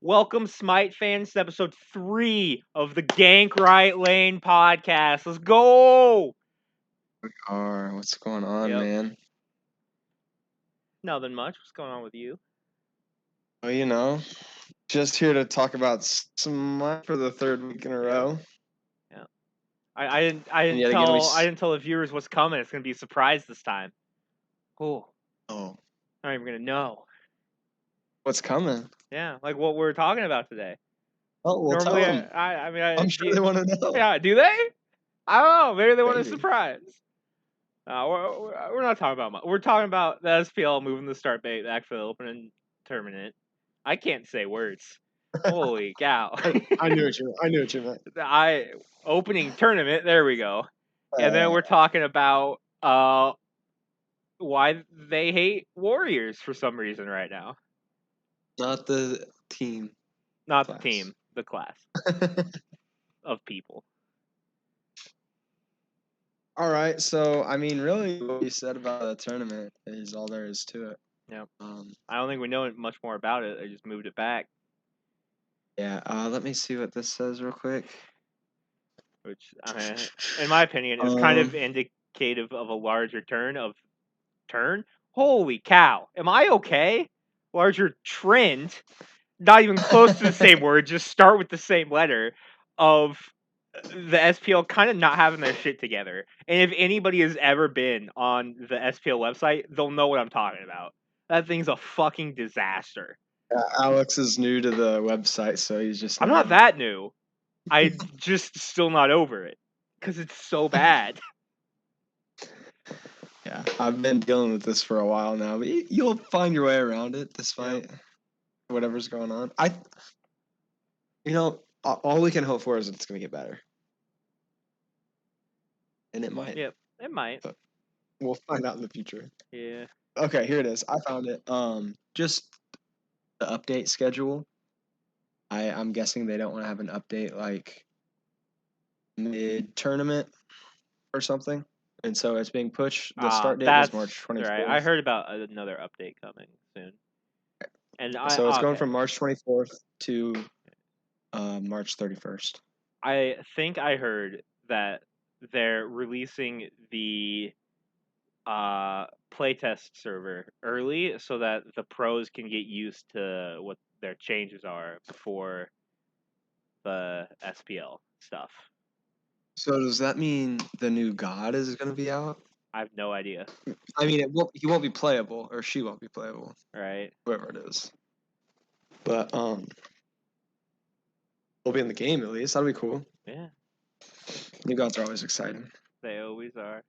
Welcome, Smite fans, to episode 3 of the Gank Right Lane podcast. Let's go! What's going on, Yep. man? Nothing much. What's going on with you? Well, just here to talk about Smite for the third week in a row. Yeah. I didn't yet again, I didn't tell the viewers what's coming. It's gonna be a surprise this time. Cool. Oh, Not even gonna know. what's coming? Yeah, like what we're talking about today. Oh, well, Normally, tell them. I'm sure they want to know. Yeah, do they? I don't know. Maybe they want a Maybe. surprise. We're not talking about much. We're talking about the SPL moving the start date back for the opening tournament. I can't say words. Holy cow! I knew what you meant. Opening tournament. There we go. And then we're talking about why they hate Warriors for some reason right now. Not the team. Not class. the team. The class of people. All right, so I mean, really, what you said about the tournament is all there is to it. Yeah. I don't think we know much more about it. They just moved it back. Yeah. Let me see what this says real quick. Which, in my opinion, is kind of indicative of a larger turn. Holy cow! Am I okay? Larger trend. Not even close to the same word. Just start with the same letter of the SPL kind of not having their shit together. And if anybody has ever been on the SPL website, they'll know what I'm talking about. That thing's a fucking disaster. Alex is new to the website, so he's just. I'm not that new. I just still not over it because it's so bad. Yeah, I've been dealing with this for a while now, but you'll find your way around it despite whatever's going on. All we can hope for is it's going to get better. And it might. Yep, it might. But we'll find out in the future. Yeah. Okay, here it is. I found it. Just the update schedule. I'm guessing they don't want to have an update like mid-tournament or something. And so it's being pushed. The start date is March 24th. Right. I heard about another update coming soon. And so it's going from March 24th to March 31st. I think I heard that they're releasing the playtest server early so that the pros can get used to what their changes are before the SPL stuff. So does that mean the new God is going to be out? I have no idea. I mean, he won't be playable, or she won't be playable. Right. Whoever it is. But he'll be in the game at least. That'll be cool. Yeah. New gods are always exciting. They always are.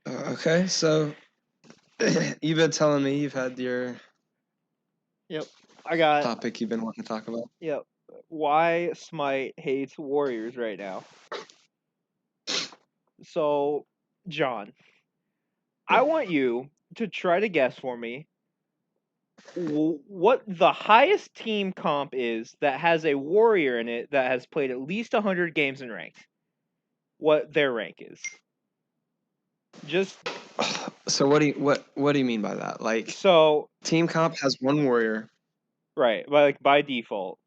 Okay, so you've been telling me you've had your I got topic you've been wanting to talk about. Yep. Why Smite hates Warriors right now. So, John, I want you to try to guess for me what the highest team comp is that has a warrior in it that has played at least 100 games in ranked. What their rank is. Just So what do you mean by that? Like, so team comp has one warrior. Right, by default.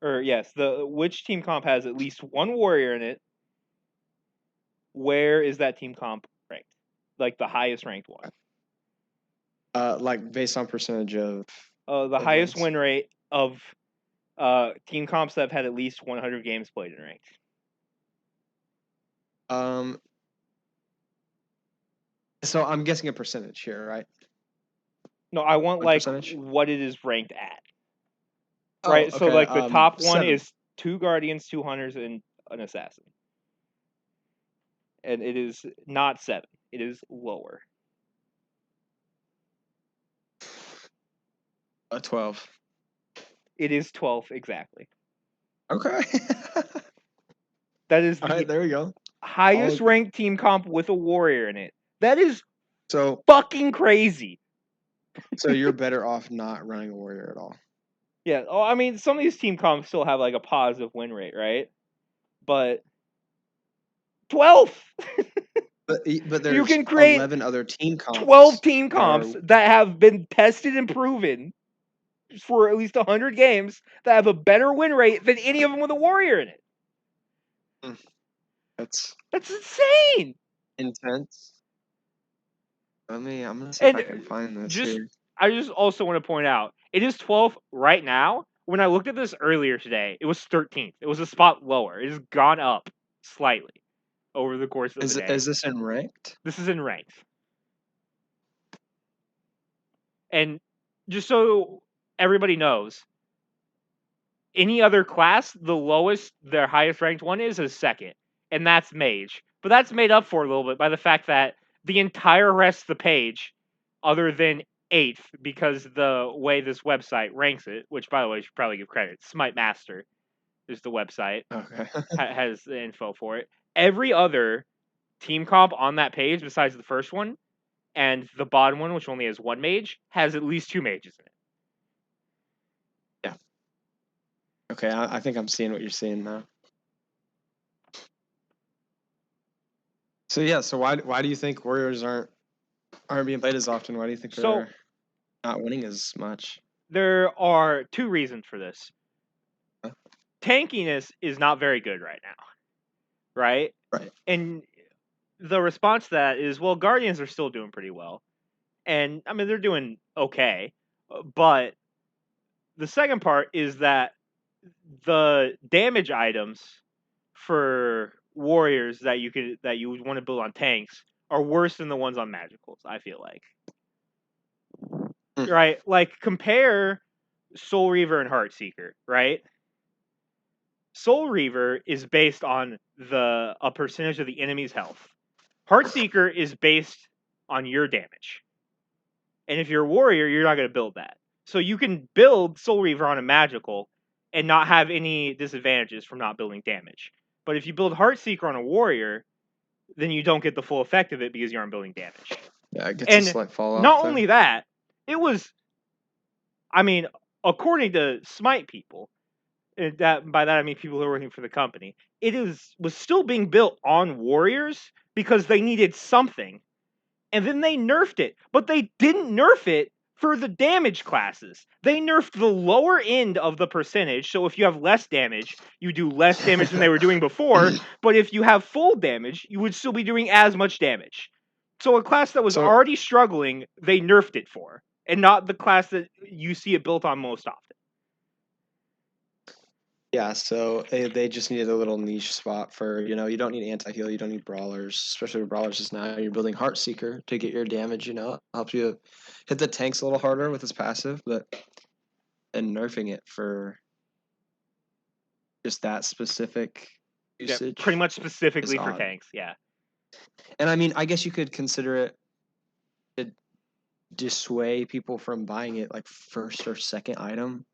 Or yes, which team comp has at least one warrior in it? Where is that team comp ranked? Like the highest ranked one. Like based on percentage of the highest win rate of team comps that have had at least 100 games played in ranked. So I'm guessing a percentage here, right? No, I want percentage? what it is ranked at. Right, okay. So the top one 7. is 2 Guardians, 2 Hunters, and an Assassin. And it is not 7. It is lower. 12. It is 12 exactly. Okay. That is all right. There we go. Highest ranked team comp with a warrior in it. That is so fucking crazy. So you're better off not running a warrior at all. Yeah. Oh, I mean, some of these team comps still have like a positive win rate, right? But 12. But there's you can create 11 other team comps. 12 team comps that have been tested and proven for at least 100 games that have a better win rate than any of them with a warrior in it. That's insane. Intense. I'm gonna see if And I can find this here. I just also want to point out, it is 12th right now. When I looked at this earlier today, it was 13th. It was a spot lower. It has gone up slightly over the course of the day. Is this in ranked? This is in ranked. And just so everybody knows, any other class, the lowest, their highest ranked one is second, and that's mage. But that's made up for a little bit by the fact that the entire rest of the page, other than 8th, because the way this website ranks it, which by the way, I should probably give credit, Smite Master is the website, Okay. has the info for it. Every other team comp on that page, besides the first one, and the bottom one, which only has one mage, has at least 2 mages in it. Yeah. Okay, I think I'm seeing what you're seeing now. So yeah, so why do you think Warriors aren't being played as often? Why do you think they're not winning as much? There are 2 reasons for this. Huh? Tankiness is not very good right now, right? Right. And the response to that is, well, Guardians are still doing pretty well. And, I mean, they're doing okay. But the second part is that the damage items for warriors that you would want to build on tanks are worse than the ones on magicals, I feel like. Right? Like, compare Soul Reaver and Heartseeker, right? Soul Reaver is based on a percentage of the enemy's health. Heartseeker is based on your damage. And if you're a warrior, you're not going to build that. So you can build Soul Reaver on a magical and not have any disadvantages from not building damage. But if you build Heartseeker on a warrior, then you don't get the full effect of it because you aren't building damage. Yeah, it gets a slight fall off. Not only that, it was, I mean, according to Smite people, by that I mean people who are working for the company, was still being built on warriors because they needed something, and then they nerfed it. But they didn't nerf it for the damage classes. They nerfed the lower end of the percentage. So if you have less damage, you do less damage than they were doing before. But if you have full damage, you would still be doing as much damage. So a class that was already struggling, they nerfed it for, and not the class that you see it built on most often. Yeah, so they just needed a little niche spot for, you don't need anti-heal, you don't need brawlers, especially with brawlers just now. You're building Heartseeker to get your damage, helps you hit the tanks a little harder with his passive, and nerfing it for just that specific usage. Yeah, pretty much specifically for tanks, yeah. And I mean, I guess you could consider it to dissuade people from buying it like first or second item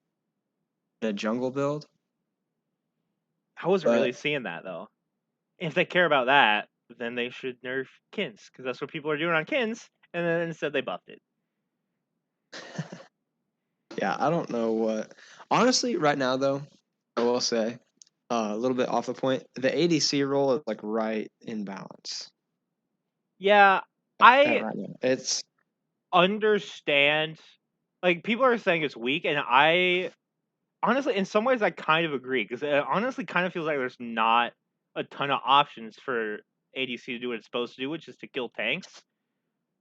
in a jungle build. I wasn't really seeing that, though. If they care about that, then they should nerf Kins, because that's what people are doing on Kins, and then instead they buffed it. Yeah, I don't know what. Honestly, right now, though, I will say, a little bit off the point, the ADC role is like right in balance. Yeah, I right now. It's understand. Like, people are saying it's weak, and I honestly, in some ways, I kind of agree, because it honestly kind of feels like there's not a ton of options for ADC to do what it's supposed to do, which is to kill tanks.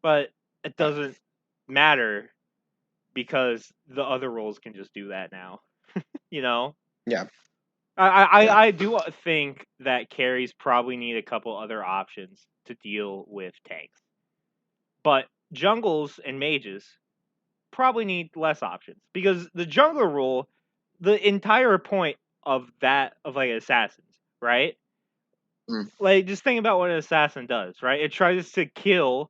But it doesn't matter, because the other roles can just do that now. Yeah. I do think that carries probably need a couple other options to deal with tanks. But jungles and mages probably need less options, because the jungler role, the entire point of like assassins, right? Like, just think about what an assassin does, right? It tries to kill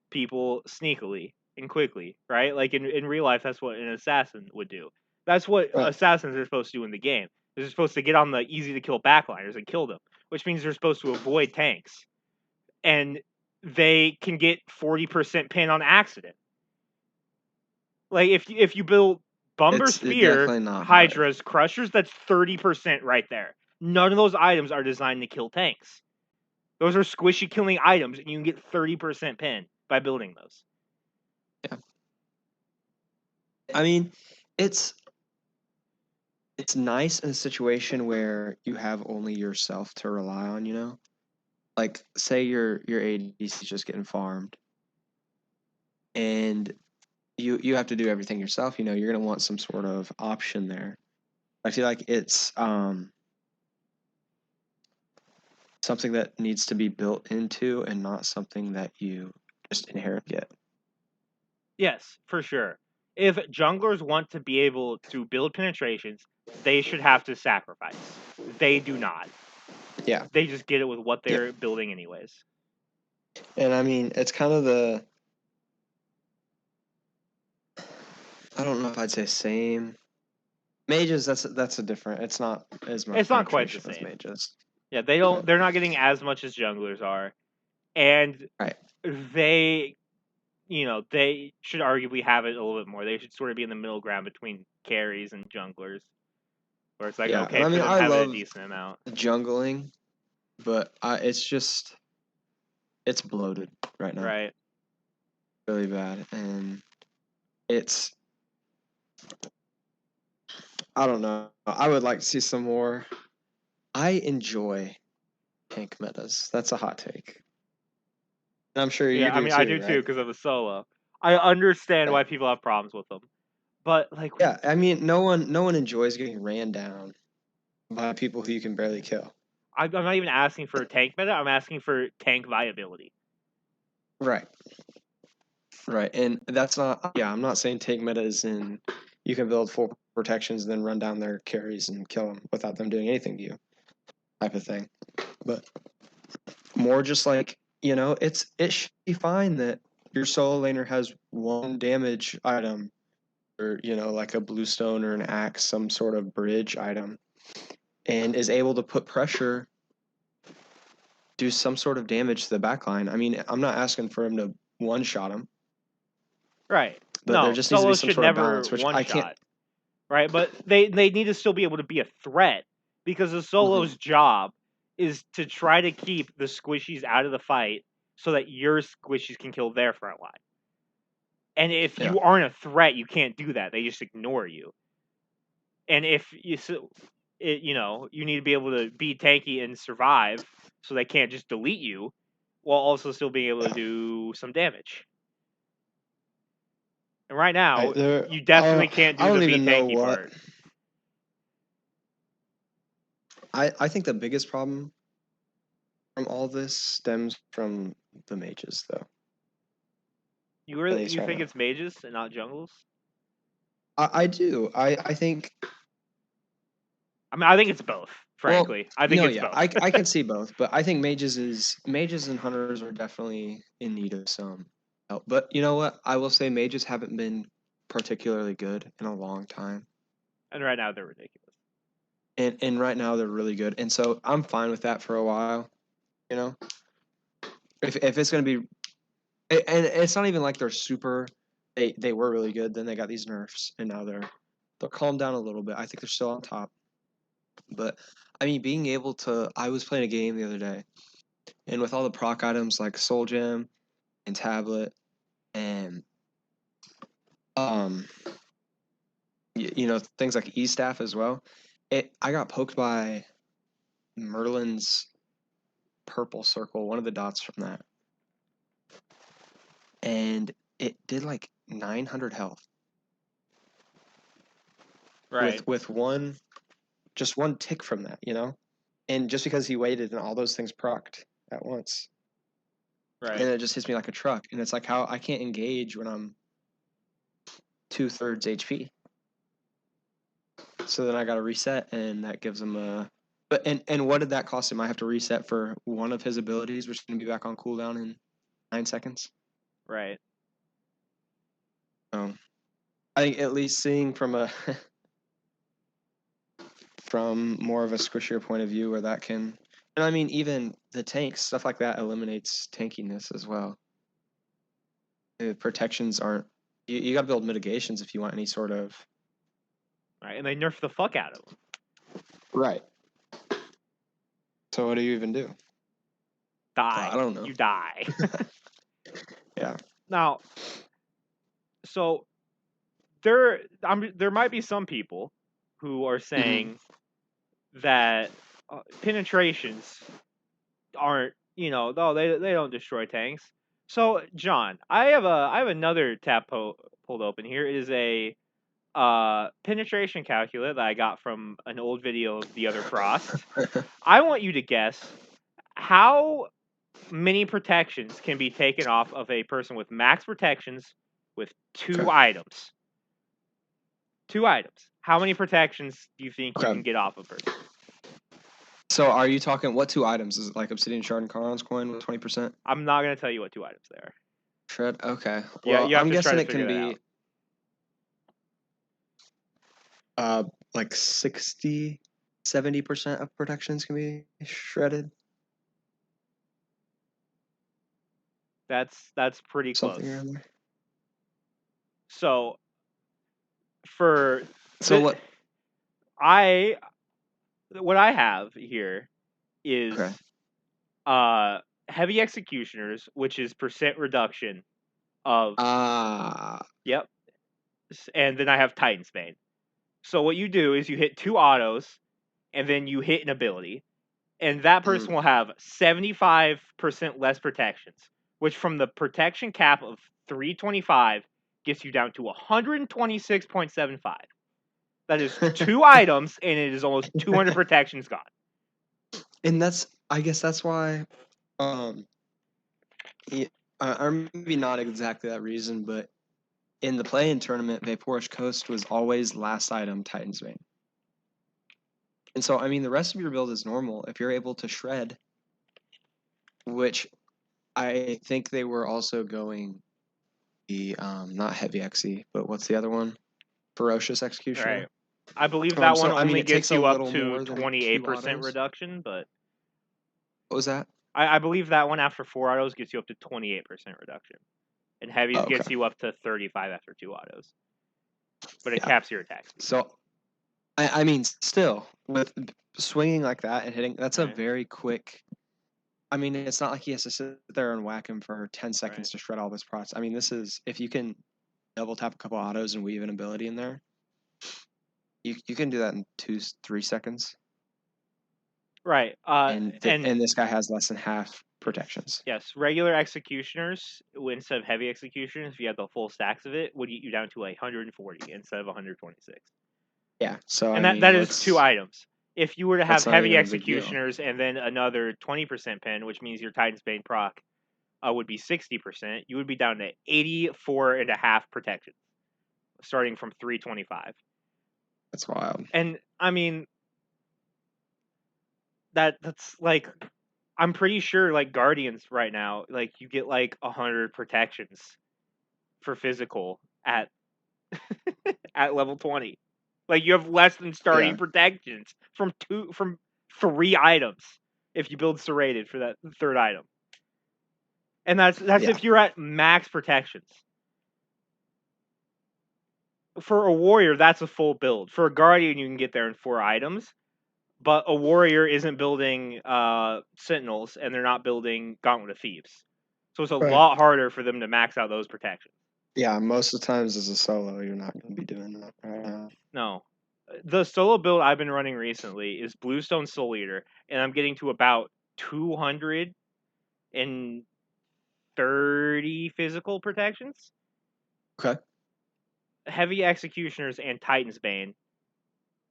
people sneakily and quickly, right? Like in real life, that's what an assassin would do. That's what assassins are supposed to do in the game. They're supposed to get on the easy to kill backliners and kill them, which means they're supposed to avoid tanks. And they can get 40% pin on accident. Like, if you build Bumber Spear, Hydra's, Crushers, that's 30% right there. None of those items are designed to kill tanks. Those are squishy killing items, and you can get 30% pin by building those. Yeah. I mean, it's nice in a situation where you have only yourself to rely on, you know? Like, say your ADC is just getting farmed and you have to do everything yourself, you know, you're gonna want some sort of option there. I feel like it's something that needs to be built into and not something that you just inherit get. Yes, for sure. If junglers want to be able to build penetrations, they should have to sacrifice. They do not. Yeah. They just get it with what Yeah. they're building anyways. And I mean, it's kind of I don't know if I'd say same. Mages, that's a different. It's not as much It's not quite the penetration as same. mages. Yeah, they're not getting as much as junglers are. And Right. they they should arguably have it a little bit more. They should sort of be in the middle ground between carries and junglers. Where it's like, Yeah, and okay, I for mean, them I having a love decent amount. jungling, but it's bloated right now, Right. really bad, and it's I don't know. I would like to see some more. I enjoy tank metas. That's a hot take. And I'm sure you Yeah, I do mean I too, do too right? because of the solo. I understand Right. why people have problems with them. But like Yeah, I mean, no one enjoys getting ran down by people who you can barely kill. I'm not even asking for tank meta, I'm asking for tank viability. Right. Right. And that's not yeah, I'm not saying tank meta is in you can build full protections and then run down their carries and kill them without them doing anything to you type of thing. But more just like, you know, it should be fine that your solo laner has one damage item or, you know, like a bluestone or an axe, some sort of bridge item, and is able to put pressure, do some sort of damage to the backline. I mean, I'm not asking for him to one shot him, Right. but there No, just needs to be solos some should sort of never balance, which one I can't. shot. Right? But they need to still be able to be a threat because the Mhm. solo's job is to try to keep the squishies out of the fight so that your squishies can kill their front line. And if Yeah. you aren't a threat, you can't do that. They just ignore you. And if you need to be able to be tanky and survive, so they can't just delete you, while also still being able to Yeah. do some damage. And right now, There, you definitely can't I do the don't be even know tanky what. part. I think the biggest problem from all this stems from the mages, though. At least You right think now. it's mages and not jungles? I do. I think. I mean, I think it's both. Well, Frankly, I think no, it's yeah, both. I can see both, but I think mages and hunters are definitely in need of some help. But you know what? I will say mages haven't been particularly good in a long time, And right now they're ridiculous. and right now they're really good, and so I'm fine with that for a while. You know, if it's gonna be, and it's not even like they're super. They were really good, then they got these nerfs, and now they're calmed down a little bit. I think they're still on top, but I mean, being able to. I was playing a game the other day, and with all the proc items like Soul Gem and Tablet and um you know things like E Staff as well. I got poked by Merlin's purple circle, one of the dots from that, and it did like 900 health Right, with one tick from that, you know, and just because he waited and all those things procced at once, and right, it just hits me like a truck, and it's like how I can't engage when I'm 2/3 HP. So then I got to reset, and that gives him a. But and what did that cost him? I have to reset for one of his abilities, which is going to be back on cooldown in 9 seconds. right. So I think at least seeing from a from more of a squishier point of view, where that can, and I mean even the tanks stuff like that eliminates tankiness as well. Protections aren't. You got to build mitigations if you want any sort of. Right, and they nerf the fuck out of them. Right. So what do you even do? Die. I don't know. You die. Yeah. Now, so there might be some people who are saying that penetrations aren't, no, they don't destroy tanks. So, John, I have another tab pulled open here. It is a penetration calculator that I got from an old video of the other Frost. I want you to guess how many protections can be taken off of a person with max protections with two items. 2 items. How many protections do you think you can get off a person? So are you talking what 2 items? Is it like Obsidian Shard and Charon's coin with 20%? I'm not gonna tell you what 2 items they are. Shred? Okay. Yeah, Well, you have I'm to try guessing to it can figure that be like 60, 70% of protections can be shredded. That's pretty close. Something around there. So what what I have here is heavy executioners, which is percent reduction of yep. And then I have Titan's Bane. So what you do is you hit 2 autos and then you hit an ability, and that person will have 75% less protections, which from the protection cap of 325 gets you down to 126.75. That is 2 items, and it is almost 200 protections gone. And I guess that's why, or maybe not exactly that reason, but in the play-in tournament, Vaporish Coast was always last item Titan's Bane. And so, I mean, the rest of your build is normal. If you're able to shred, which I think they were also going the, not heavy XE, but what's the other one? Ferocious Executioner. Right. I believe that one only gets you up to 28% reduction, but... What was that? I believe that one after 4 autos gets you up to 28% reduction. And heavies gets you up to 35 after 2 autos. But it caps your attack speed. So, I mean, still, with swinging like that and hitting, that's a very quick... I mean, it's not like he has to sit there and whack him for 10 seconds to shred all this procs. I mean, this is... If you can double tap a couple autos and weave an ability in there, you can do that in 2-3 seconds. Right. And this guy has less than half protections. Yes, regular executioners, instead of heavy executioners, if you have the full stacks of it, would get you down to 140 instead of 126. Yeah, so and that is 2 items. If you were to have heavy executioners and then another 20% pen, which means your Titan's Bane proc would be 60%, you would be down to 84.5 protections, starting from 325. That's wild. And I mean, that's like, I'm pretty sure like Guardians right now, like you get like 100 protections for physical at at level 20. Like you have less than starting protections from 3 items if you build serrated for that 3rd item. And that's if you're at max protections. For a warrior, that's a full build. For a guardian, you can get there in 4 items. But a warrior isn't building sentinels, and they're not building Gauntlet of Thieves. So it's a lot harder for them to max out those protections. Yeah, most of the times as a solo, you're not going to be doing that right now. No. The solo build I've been running recently is Bluestone Soul Eater, and I'm getting to about 230 physical protections. Okay. Heavy Executioners and Titan's Bane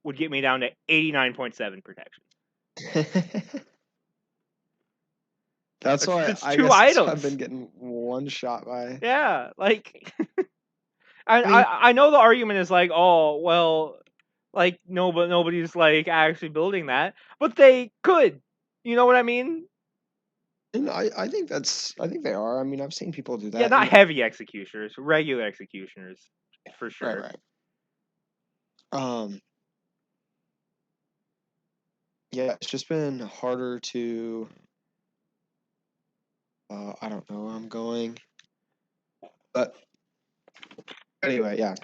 would get me down to 89.7 protections. That's why it's 2 items. I've been getting one shot by. Yeah, like I know the argument is like, oh well, like nobody's like actually building that, but they could. You know what I mean? And I think they are. I mean, I've seen people do that. Yeah, not heavy executioners, regular executioners, for sure. Right. Yeah, it's just been harder to. I don't know where I'm going, but anyway, yeah.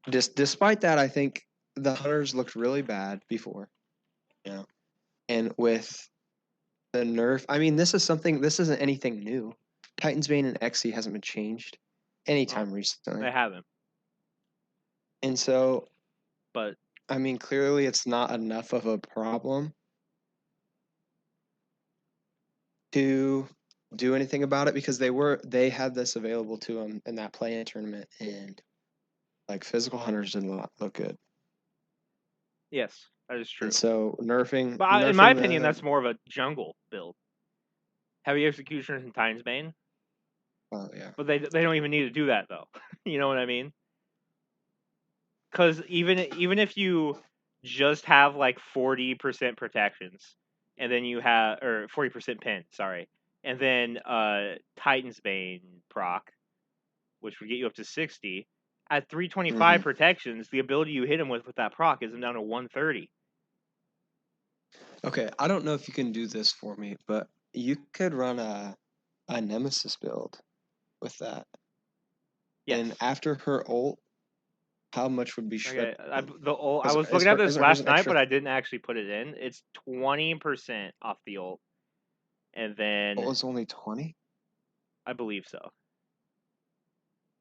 Despite that, I think the hunters looked really bad before, and with the nerf, I mean, this isn't anything new. Titan's Bane and XE hasn't been changed anytime recently. They haven't. And so, but I mean, clearly it's not enough of a problem to do anything about it because they had this available to them in that play-in tournament, and like physical hunters did not look good. Yes, that is true. And so nerfing, But in my opinion, that's more of a jungle build. Heavy Executioners and Titan's Bane. Oh yeah. But they don't even need to do that though. You know what I mean? Because even if you just have like 40% protections, and then you have 40% pin, sorry, and then Titan's Bane proc, which would get you up to 60. At 325 protections, the ability you hit him with that proc is down to 130. Okay, I don't know if you can do this for me, but you could run a Nemesis build with that. Yes. And after her ult, how much would be shredded? Okay, I was looking at this last night, but I didn't actually put it in. It's 20% off the ult, and then It was only 20. I believe so.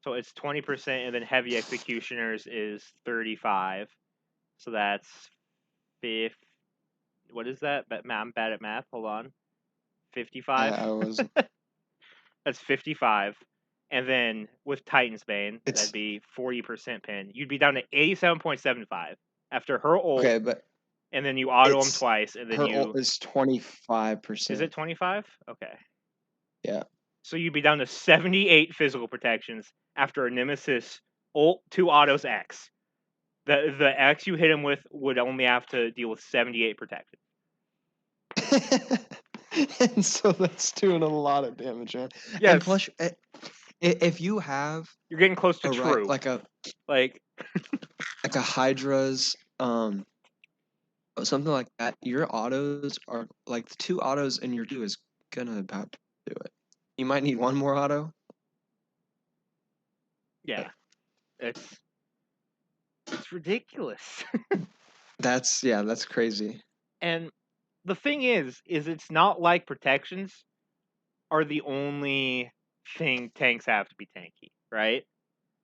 So it's 20%, and then Heavy Executioners is 35. So that's 50. What is that? I'm bad at math. Hold on. 55. I was. That's 55. And then with Titan's Bane, that'd be 40% pin. You'd be down to 87.75 after her ult. Okay, but and then you auto him twice, and then her ult is 25%. Is it 25? Okay. Yeah. So you'd be down to 78 physical protections after a Nemesis ult 2 autos X. The X you hit him with would only have to deal with 78 protection. And so that's doing a lot of damage, man. Yes. And plus, if you have, you're getting close to true, like a Hydra's, something like that. Your autos are like the 2 autos, and your 2 is gonna about to do it. You might need 1 more auto. Yeah, it's ridiculous. That's crazy. And the thing is it's not like protections are the only thing tanks have to be tanky, right?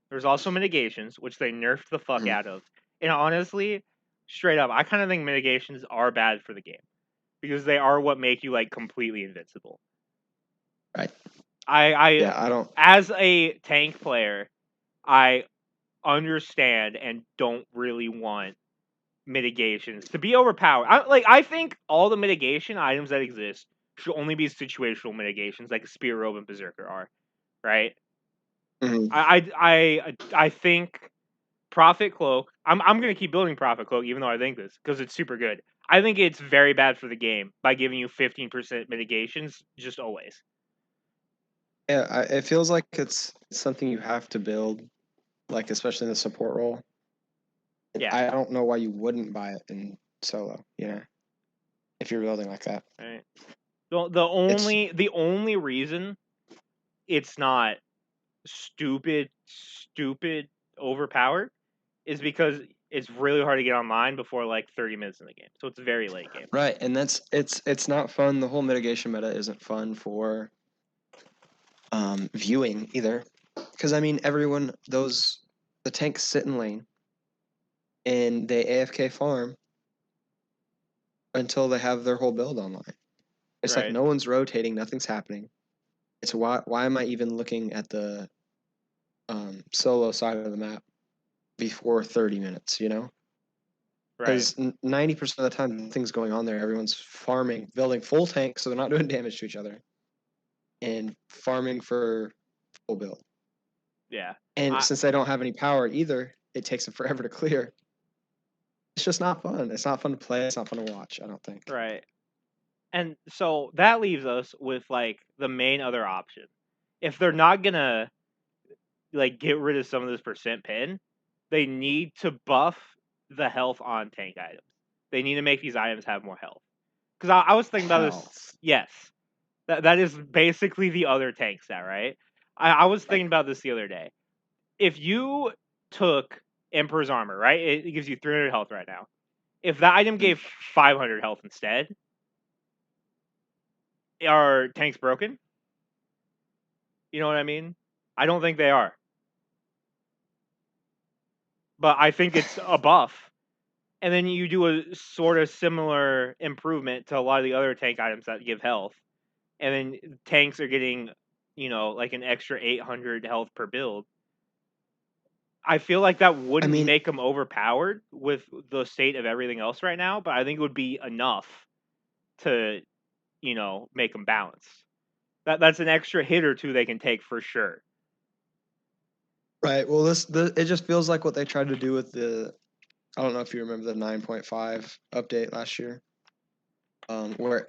There's also mitigations, which they nerfed the fuck out of. And honestly, straight up, I kind of think mitigations are bad for the game because they are what make you like completely invincible. Right. I don't. As a tank player, I understand and don't really want mitigations to be overpowered. I think all the mitigation items that exist should only be situational mitigations, like a Spear Robe and Berserker are, right? I think Prophet Cloak. I'm gonna keep building Prophet Cloak even though I think this because it's super good. I think it's very bad for the game by giving you 15% mitigations just always. Yeah, it feels like it's something you have to build, like especially in the support role. Yeah. I don't know why you wouldn't buy it in solo, if you're building like that. Right. The only reason it's not stupid overpowered is because it's really hard to get online before like 30 minutes in the game. So it's a very late game. Right, and it's not fun. The whole mitigation meta isn't fun for viewing either. Because I mean the tanks sit in lane and they AFK farm until they have their whole build online. It's like no one's rotating, nothing's happening. It's why am I even looking at the solo side of the map before 30 minutes, Because 90% of the time, nothing's going on there. Everyone's farming, building full tanks, so they're not doing damage to each other, and farming for full build. Yeah. And since they don't have any power either, it takes them forever to clear. It's just not fun. It's not fun to play. It's not fun to watch, I don't think. Right. And so that leaves us with like the main other option. If they're not gonna like get rid of some of this percent pin, they need to buff the health on tank items. They need to make these items have more health. Because I was thinking about this. Yes. That is basically the other tank stat, right? I was thinking about this the other day. If you took Emperor's Armor, right? It gives you 300 health right now. If that item gave 500 health instead, are tanks broken? You know what I mean? I don't think they are. But I think it's a buff. And then you do a sort of similar improvement to a lot of the other tank items that give health. And then tanks are getting, like an extra 800 health per build. I feel like that I wouldn't mean, make them overpowered with the state of everything else right now, but I think it would be enough to, make them balance. That's an extra hit or two they can take for sure. right. Well, it just feels like what they tried to do with the. I don't know if you remember the 9.5 update last year, where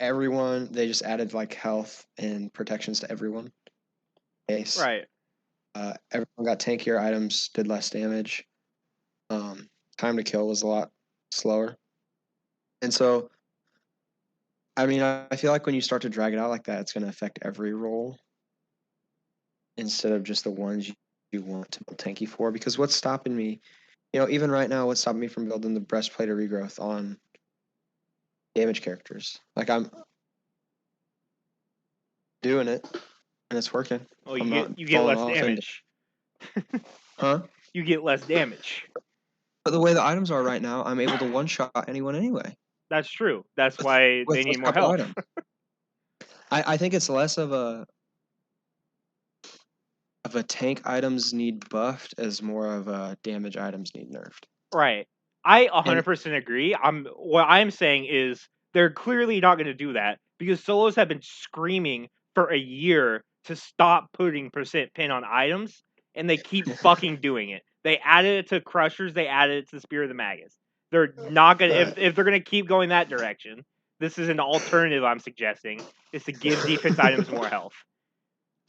they just added like health and protections to everyone. Ace. Right. Everyone got tankier items, did less damage. Time to kill was a lot slower, and so I mean, I feel like when you start to drag it out like that, it's going to affect every role instead of just the ones you want to build tanky for. Because what's stopping me, even right now, what's stopping me from building the breastplate of regrowth on damage characters? Like I'm doing it and it's working. Oh, I'm not you get falling less off into, damage. huh? You get less damage. But the way the items are right now, I'm able to one shot anyone anyway That's true. That's why with they a need more couple health. items. I think it's less of a tank items need buffed as more of a damage items need nerfed. Right. I And 100% agree. What I'm saying is they're clearly not going to do that because solos have been screaming for a year to stop putting percent pin on items, and they keep fucking doing it. They added it to crushers. They added it to Spear of the Magus. They're not gonna if they're gonna keep going that direction. This is an alternative I'm suggesting is to give defense items more health.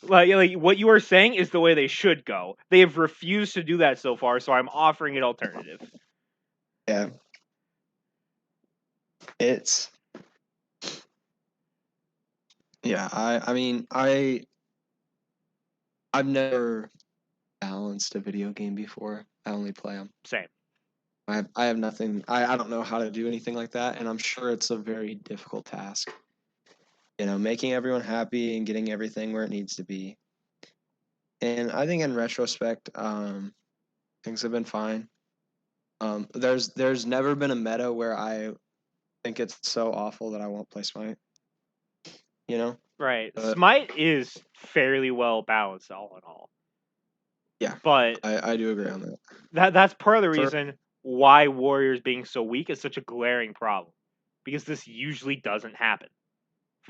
Like what you are saying is the way they should go. They have refused to do that so far, so I'm offering an alternative. yeah, it's yeah. I mean I've never balanced a video game before. I only play them. Same. I have nothing. I don't know how to do anything like that, and I'm sure it's a very difficult task. Making everyone happy and getting everything where it needs to be. And I think in retrospect, things have been fine. There's never been a meta where I think it's so awful that I won't play Smite. Right. But Smite is fairly well balanced all in all. yeah, But I do agree on that. that's part of the For reason why Warriors being so weak is such a glaring problem. Because this usually doesn't happen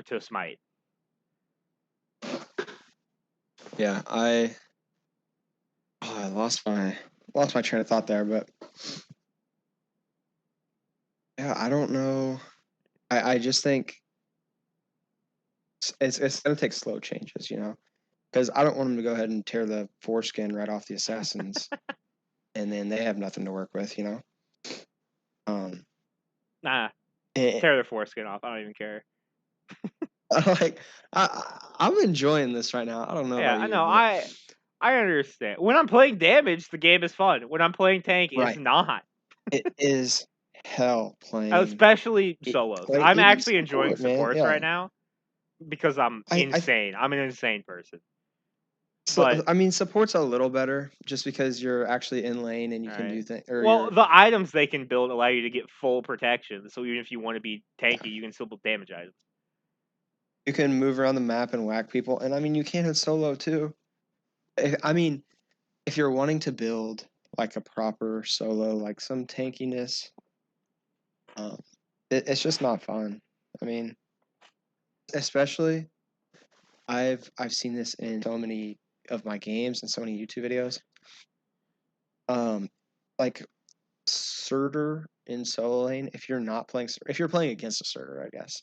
to Smite. yeah, I lost my train of thought there, but yeah, I don't know. I just think it's gonna take slow changes, because I don't want them to go ahead and tear the foreskin right off the assassins, and then they have nothing to work with. Um, Nah. and, Tear their foreskin off. I don't even care. like I'm enjoying this right now. I don't know Yeah, about I you, know. but I understand. When I'm playing damage, the game is fun. When I'm playing tank, it's right, not. it is hell playing. Especially solos. I'm Even actually enjoying support, man. supports Yeah, right now because I'm I insane. I'm an insane person. so But I mean support's a little better just because you're actually in lane and you all can right. do things, or Well, you're the items they can build allow you to get full protection. So even if you want to be yeah. tanky, you can still build damage items. You can move around the map and whack people, and I mean you can in solo too. I mean, if you're wanting to build like a proper solo, like some tankiness, um, it's just not fun. I mean, especially I've seen this in so many of my games and so many YouTube videos. Like Surtur in solo lane, if you're playing against a Surtur, I guess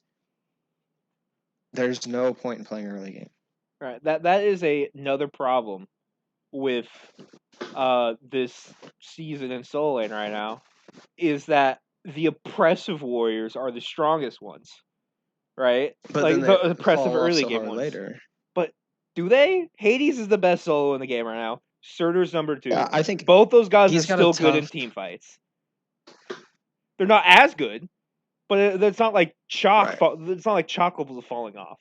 there's no point in playing early game. Right. That is another problem with this season in solo lane right now is that the oppressive warriors are the strongest ones, right? But then Like they the oppressive fall off early so game hard ones. later. But do they? Hades is the best solo in the game right now. Surtur's number 2. Yeah, I think Both those guys are he's got a still good in tough. team fights. They're not as good, but it's not like chalk. Right. It's not like chalk levels falling off.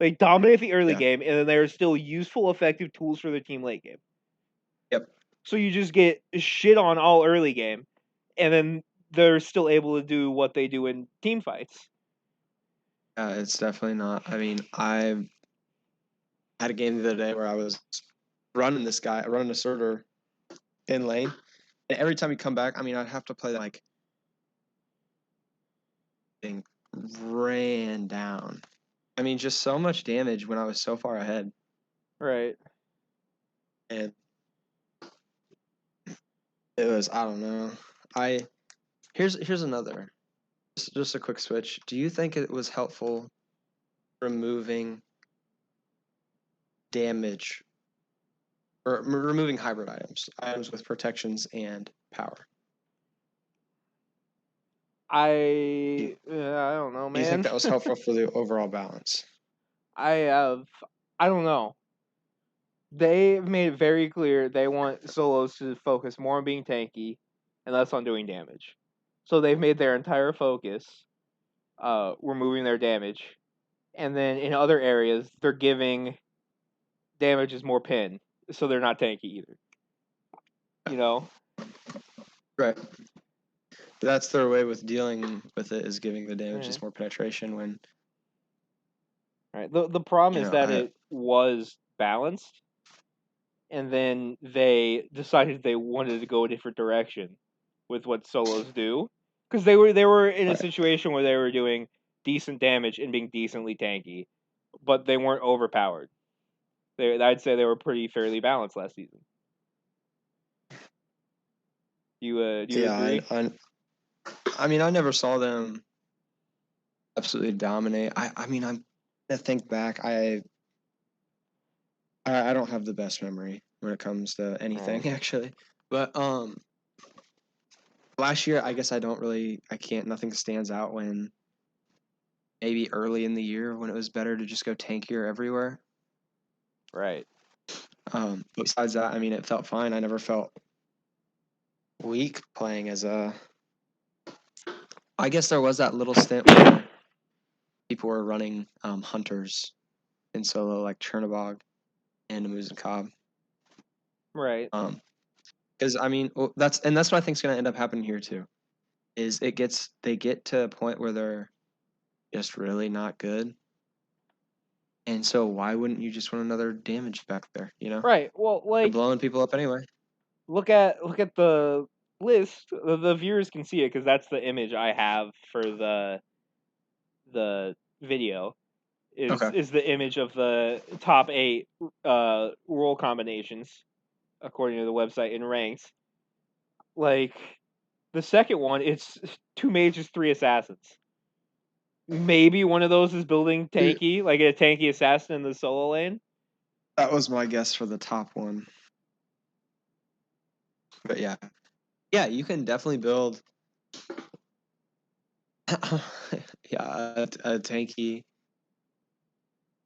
They dominate the early Yeah. game, and then they're still useful, effective tools for their team late game. Yep. So you just get shit on all early game, and then they're still able to do what they do in team fights. It's definitely not. I mean, I had a game the other day where I was running a sorter in lane, and every time you come back, I mean, I'd have to play like thing ran down. I mean, just so much damage when I was so far ahead. Right. And it was, I don't know. Here's another. Just a quick switch. Do you think it was helpful removing damage or removing hybrid items with protections and power? I don't know, Do you think man. that was helpful for the overall balance? I don't know. They've made it very clear they want solos to focus more on being tanky and less on doing damage. So they've made their entire focus removing their damage. And then in other areas they're giving damage is more pin, so they're not tanky either. You know? Right. That's their way with dealing with it, is giving the damage Right. just more penetration when Right. The problem is that I it was balanced, and then they decided they wanted to go a different direction with what solos do, because they were in a right. situation where they were doing decent damage and being decently tanky, but they weren't overpowered. I'd say they were pretty fairly balanced last season. Do you Yeah, agree? I mean, I never saw them absolutely dominate. I mean, I think back, I don't have the best memory when it comes to anything Right. actually, but last year I guess I can't, nothing stands out when maybe early in the year when it was better to just go tankier everywhere. Right. But besides that, I mean, it felt fine. I never felt weak playing as a. I guess there was that little stint where people were running hunters in solo, like Chernobog and Amuse and Cobb. Right. Because I mean, that's what I think is going to end up happening here too. Is they get to a point where they're just really not good, and so why wouldn't you just run another damage back there? You know, Right. Well, you're like blowing people up anyway. look at the list. The viewers can see it because that's the image I have for the video. Is Okay. is the image of the top 8 role combinations according to the website in ranks. Like the second one, it's 2 mages, 3 assassins. Maybe one of those is building tanky, like a tanky assassin in the solo lane. That was my guess for the top one. But yeah, you can definitely build. Yeah, a tanky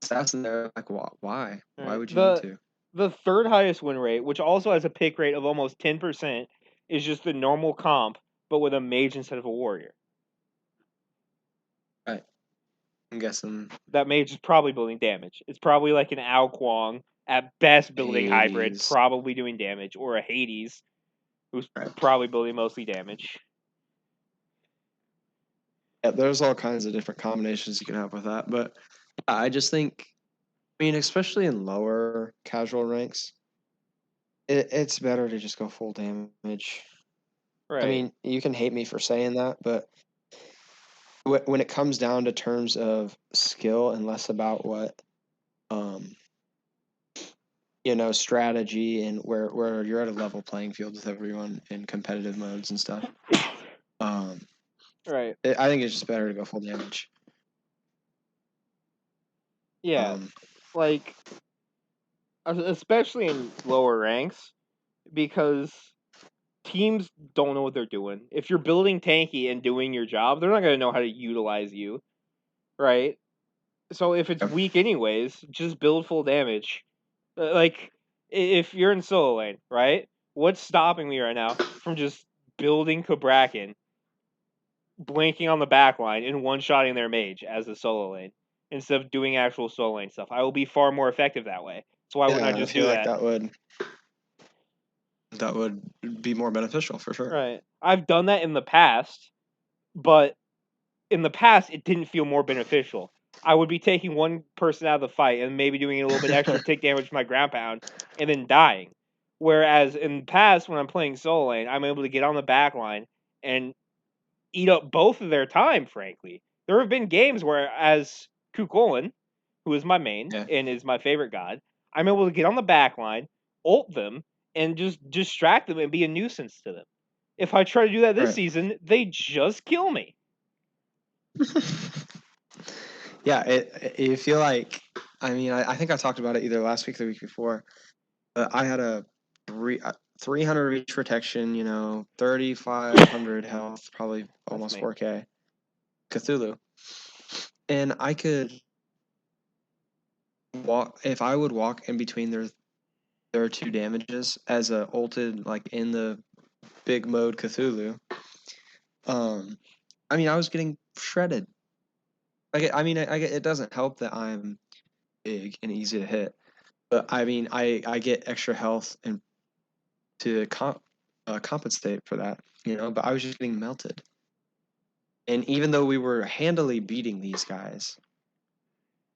assassin there. Like, why? Why Right. would you need The to? the third highest win rate, which also has a pick rate of almost 10%, is just the normal comp, but with a mage instead of a warrior. Right. I'm guessing That mage is probably building damage. It's probably like an Ao Kwang, at best building hybrid, Hades. probably doing damage, or a Hades, who's Right. probably building mostly damage. Yeah, there's all kinds of different combinations you can have with that, but I just think, I mean, especially in lower casual ranks, it's better to just go full damage. I Right. mean, you can hate me for saying that, but when it comes down to terms of skill and less about what, um, strategy and where you're at a level playing field with everyone in competitive modes and stuff. Um, Right. I think it's just better to go full damage. Yeah. Like, especially in lower ranks, because teams don't know what they're doing. If you're building tanky and doing your job, they're not going to know how to utilize you, right? So if it's Yeah. weak anyways, just build full damage. Like if you're in solo lane, right? What's stopping me right now from just building Kabrakan, blinking on the back line, and one-shotting their mage as a solo lane? instead of doing actual solo lane stuff. I will be far more effective that way. So why wouldn't I I just feel do like that? that would be more beneficial for sure. Right. I've done that in the past, but in the past it didn't feel more beneficial. I would be taking one person out of the fight and maybe doing a little bit extra tick damage to my ground pound and then dying. Whereas in the past, when I'm playing solo lane, I'm able to get on the back line and eat up both of their time, frankly. There have been games where, as Kukulin, who is my main Yeah. and is my favorite god, I'm able to get on the back line, ult them, and just distract them and be a nuisance to them. If I try to do that this Right. season, they just kill me. Yeah, you feel like, I mean, I think I talked about it either last week or the week before, but I had a 300 reach protection, 3,500 health, probably almost 4K Cthulhu. And I could walk, if I would walk in between their two damages as a ulted, like in the big mode Cthulhu, I mean, I was getting shredded. Like, I mean, it doesn't help that I'm big and easy to hit. But I mean, I get extra health and to compensate for that, But I was just getting melted. And even though we were handily beating these guys,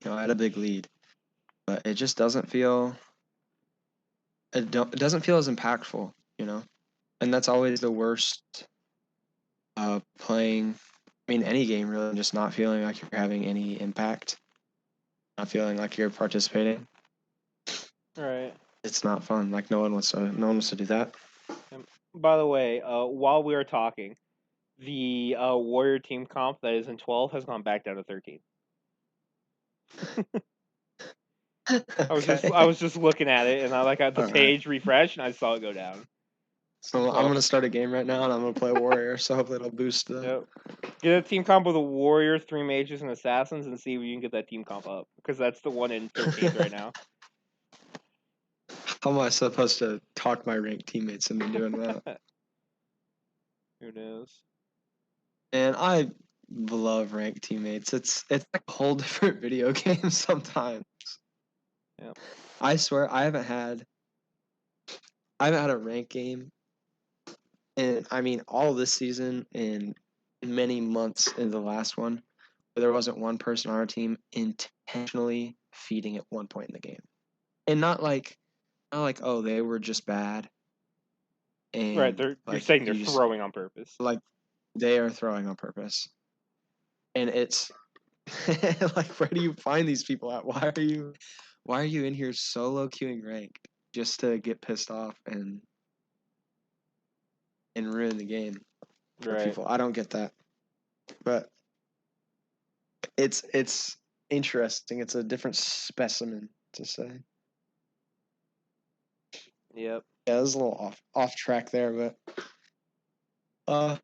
I had a big lead, but it just doesn't feel. It doesn't feel as impactful. And that's always the worst. Playing, I mean, any game really, just not feeling like you're having any impact, not feeling like you're participating. Right. It's not fun. Like no one wants to do that. By the way, while we are talking, the Warrior team comp that is in 12 has gone back down to 13. Okay. I was just looking at it and I got the All right. page refresh and I saw it go down. So I'm gonna start a game right now and I'm gonna play Warrior. So hopefully it'll boost the. Yep. Get a team comp with a warrior, 3 mages, and assassins, and see if you can get that team comp up. Because that's the one in 13th right now. How am I supposed to talk my ranked teammates into doing that? Who knows? And I love ranked teammates. It's like a whole different video game sometimes. Yep. I swear I haven't had a ranked game, and I mean all this season and many months in the last one, where there wasn't one person on our team intentionally feeding at one point in the game, and not like oh they were just bad, Right, and you're like saying they're you just throwing on purpose. like they are throwing on purpose, and it's like where do you find these people at? Why are you in here solo queuing ranked just to get pissed off and ruin the game for Right. people? I don't get that, but it's interesting. It's a different specimen to say. Yep. Yeah, it was a little off track there, but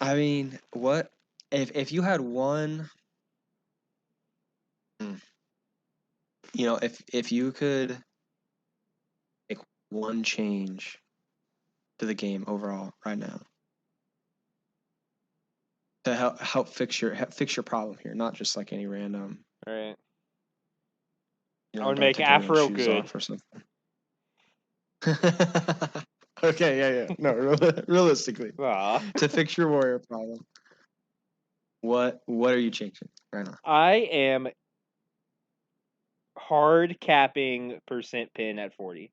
I mean, what if you had one, if you could make one change to the game overall right now to help fix your problem here, not just like any random, Right. I would don't make take anyone's Afro shoes good. off or something. Okay, yeah. No, realistically, Aw. to fix your warrior problem, what are you changing right now? I am hard capping percent pin at 40.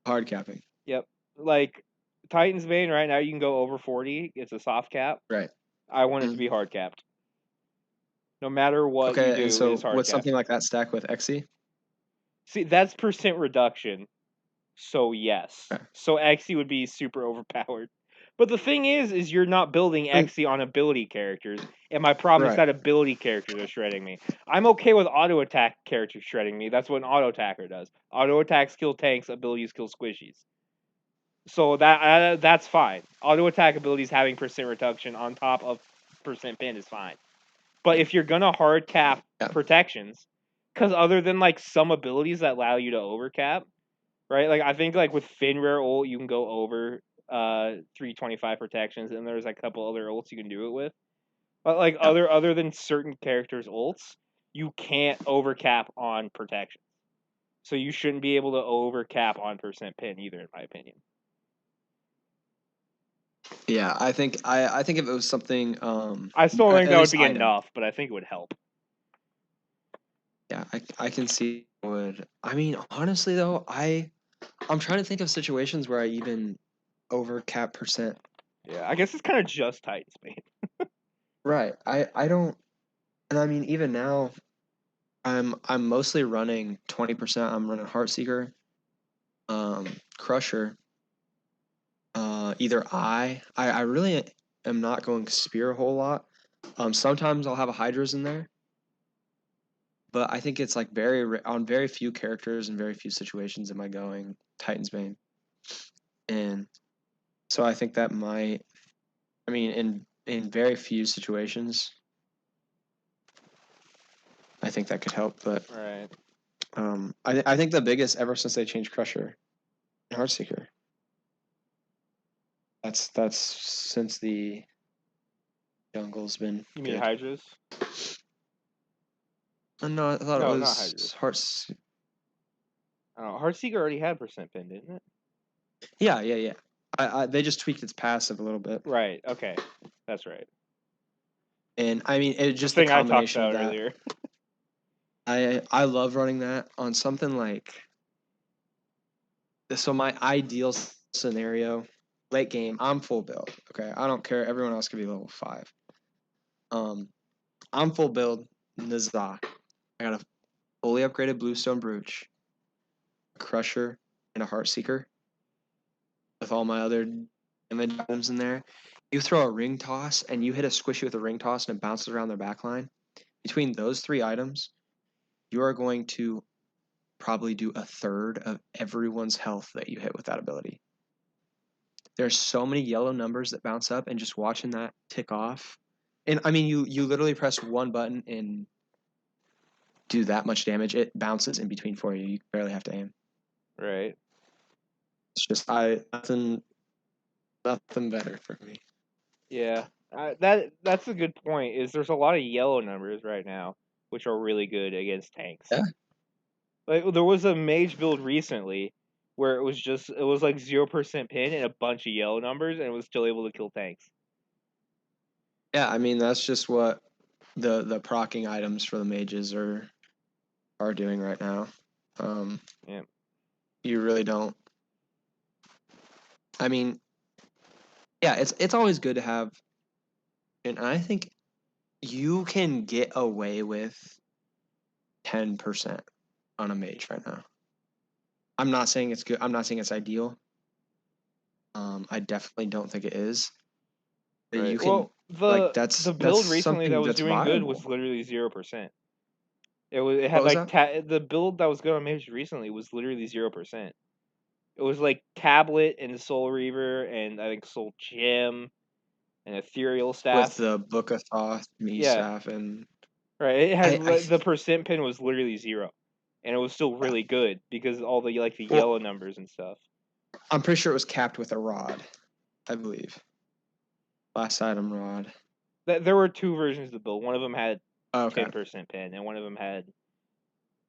Hard capping. Yep. Like Titan's Bane right now, you can go over 40. It's a soft cap. Right. I want it to be hard capped. No matter what you Okay, and do, it so is hard would capped. something like that stack with Xe? See, that's percent reduction. So yes. Okay. So Xe would be super overpowered. But the thing is you're not building Xe on ability characters, and my problem is Right. that ability characters are shredding me. I'm okay with auto attack characters shredding me. That's what an auto attacker does. Auto attacks kill tanks, abilities kill squishies. So that's fine. Auto attack abilities having percent reduction on top of percent pin is fine. But if you're gonna hard cap Yeah. protections, because other than like some abilities that allow you to overcap, right? Like I think like with Finrare ult you can go over 325 protections, and there's like a couple other ults you can do it with. But like Yeah. other than certain characters' ults, you can't overcap on protection. So you shouldn't be able to overcap on percent pin either, in my opinion. Yeah, I think if it was something I still think at that would least be item. enough, but I think it would help. Yeah, I can see it would. I mean, honestly though, I'm trying to think of situations where I even over cap percent. Yeah, I guess it's kind of just Titan Spain. Right. I don't, and I mean even now I'm mostly running 20%. I'm running Heartseeker, Crusher. Either I really am not going Spear a whole lot. Sometimes I'll have a Hydra's in there, but I think it's like on very few characters and very few situations am I going Titan's Bane. And so I think that might, I mean, in very few situations, I think that could help. But Right. I think the biggest ever since they changed Crusher and Heartseeker. That's since the jungle's been You mean good. Hydras? No, I thought it No, not Hydras. was Hearts. I don't know. Heartseeker already had percent pin, didn't it? Yeah. They just tweaked its passive a little bit, Right. Okay, that's right. and I mean, it The just the thing I talked combination of about that. earlier. I love running that on something like. So my ideal scenario, late game, I'm full build. Okay, I don't care. Everyone else could be level 5. Um, I'm full build. Nizza. I got a fully upgraded Bluestone Brooch, a Crusher, and a Heartseeker with all my other damage items in there. You throw a ring toss and you hit a squishy with a ring toss and it bounces around their backline. Between those 3 items, you are going to probably do a third of everyone's health that you hit with that ability. There's so many yellow numbers that bounce up, and just watching that tick off. And I mean, you literally press one button and do that much damage. It bounces in between for you. You barely have to aim. Right. It's just nothing better for me. Yeah. That's a good point. Is there's a lot of yellow numbers right now, which are really good against tanks. Yeah. Like there was a mage build recently where it was like 0% pin and a bunch of yellow numbers, and it was still able to kill tanks. Yeah, I mean that's just what the procking items for the mages are doing right now. Yeah. You really don't. I mean, yeah, it's always good to have, and I think you can get away with 10% on a mage right now. I'm not saying it's good. I'm not saying it's ideal. I definitely don't think it is. But you Right. can Well, like the that's build recently that something was that's doing good viable. was literally 0%. It What had was like that? the build that was good on mage recently was literally 0%. It was like Tablet and Soul Reaver and I think Soul Gem and Ethereal With Staff. the Book of Thoth, me Yeah, staff, and right. It had I the percent pin was literally 0, and it was still yeah. really good because all the like the Well, yellow numbers and stuff. I'm pretty sure it was capped with a rod, I believe. Last item rod. There were 2 versions of the build. One of them had Oh, okay. 10% pin, and one of them had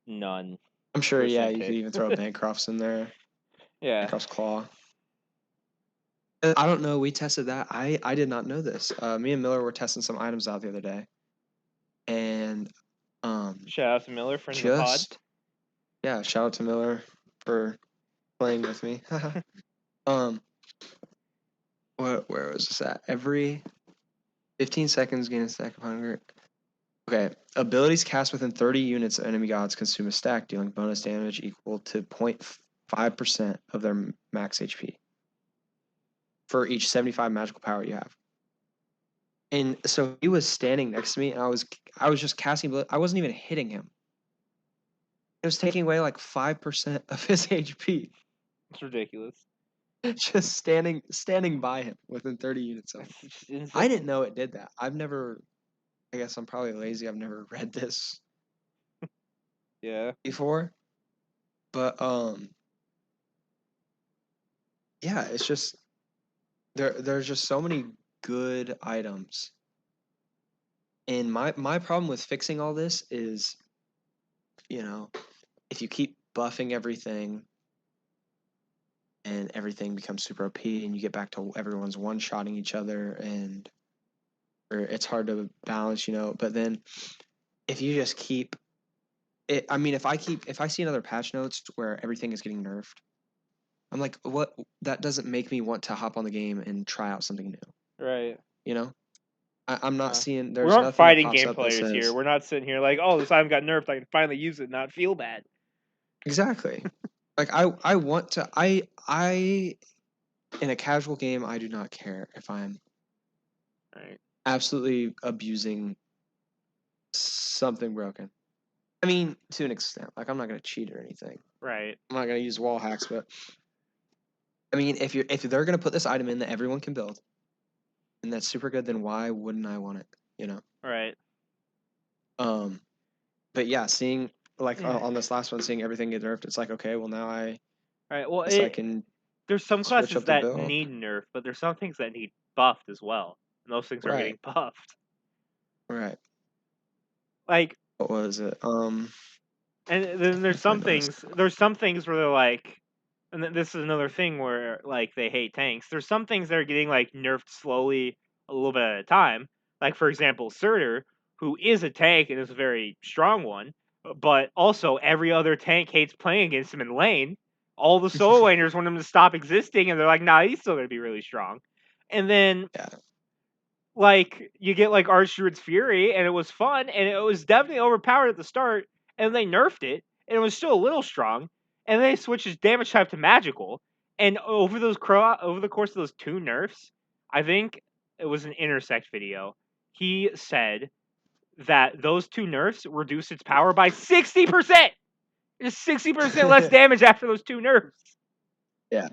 none I'm sure. Yeah, percent you could pin. even throw a Bancroft's in there. Yeah. Bancroft's claw. I don't know. We tested that. I did not know this. Me and Miller were testing some items out the other day, and Shout out to Miller, friend of the pod. just yeah. Shout out to Miller for playing with me. um, where was this at? Every 15 seconds, gain a stack of hunger. Okay, abilities cast within 30 units of enemy gods consume a stack, dealing bonus damage equal to 0.5% of their max HP for each 75 magical power you have. And so he was standing next to me, and I was just casting. I wasn't even hitting him. It was taking away like 5% of his HP. It's ridiculous. Just standing by him within 30 units of him. It's just insane. I didn't know it did that. I've never. I guess I'm probably lazy. I've never read this Yeah. before, but yeah, it's just there's just so many good items And my problem with fixing all this is, if you keep buffing everything and everything becomes super OP and you get back to everyone's one-shotting each other or it's hard to balance, but then if you just keep it, I mean, if I see another patch notes where everything is getting nerfed, I'm like, what? That doesn't make me want to hop on the game and try out something new. Right. You know, I'm not seeing. We There's aren't nothing that fighting pops game up that players here. says We're not sitting here like, oh, this item got nerfed. I can finally use it and not feel bad. exactly. Like I want to. I in a casual game, I do not care if I'm Right. absolutely abusing something broken. I mean, to an extent. Like I'm not gonna cheat or anything. Right. I'm not gonna use wall hacks, but I mean, if they're gonna put this item in that everyone can build, and that's super good, then why wouldn't I want it? You know. Right. Um, but yeah, seeing like Yeah. on this last one, seeing everything get nerfed, it's like okay, well now I Right. Well, guess I can there's some switch classes up the that build. need nerf, but there's some things that need buffed as well. And those things are Right, getting buffed. right. Like, What was it? and then there's Can't find some the rest. things. There's some things where they're like, and this is another thing where like they hate tanks. There's some things that are getting like nerfed slowly, a little bit at a time. Like for example, Surtur, who is a tank and is a very strong one, but also every other tank hates playing against him in lane. All the solo laners want him to stop existing, and they're like, nah, he's still gonna be really strong. And then Yeah, like you get like Archdruid's Fury, and it was fun, and it was definitely overpowered at the start, and they nerfed it, and it was still a little strong, and then they switched its damage type to magical, and over the course of those two nerfs, I think it was an Intersect video. He said that those two nerfs reduced its power by 60%. It's 60% less damage after those two nerfs. yeah.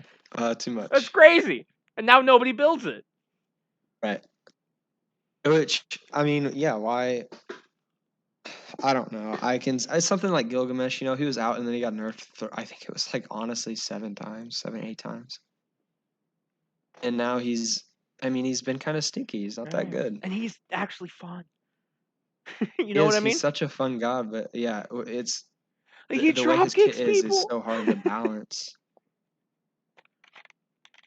Too That's much. crazy, and now nobody builds it. Right. Which I mean, yeah. Why? I don't know. It's something like Gilgamesh. He was out and then he got nerfed. I think it was like honestly 7 times, 8 times. And now I mean, he's been kind of stinky. He's not that good. And he's actually fun. You He know what is. I He's mean? such a fun god, but yeah, it's Like he the way drop his kit kicks is people. so hard to balance.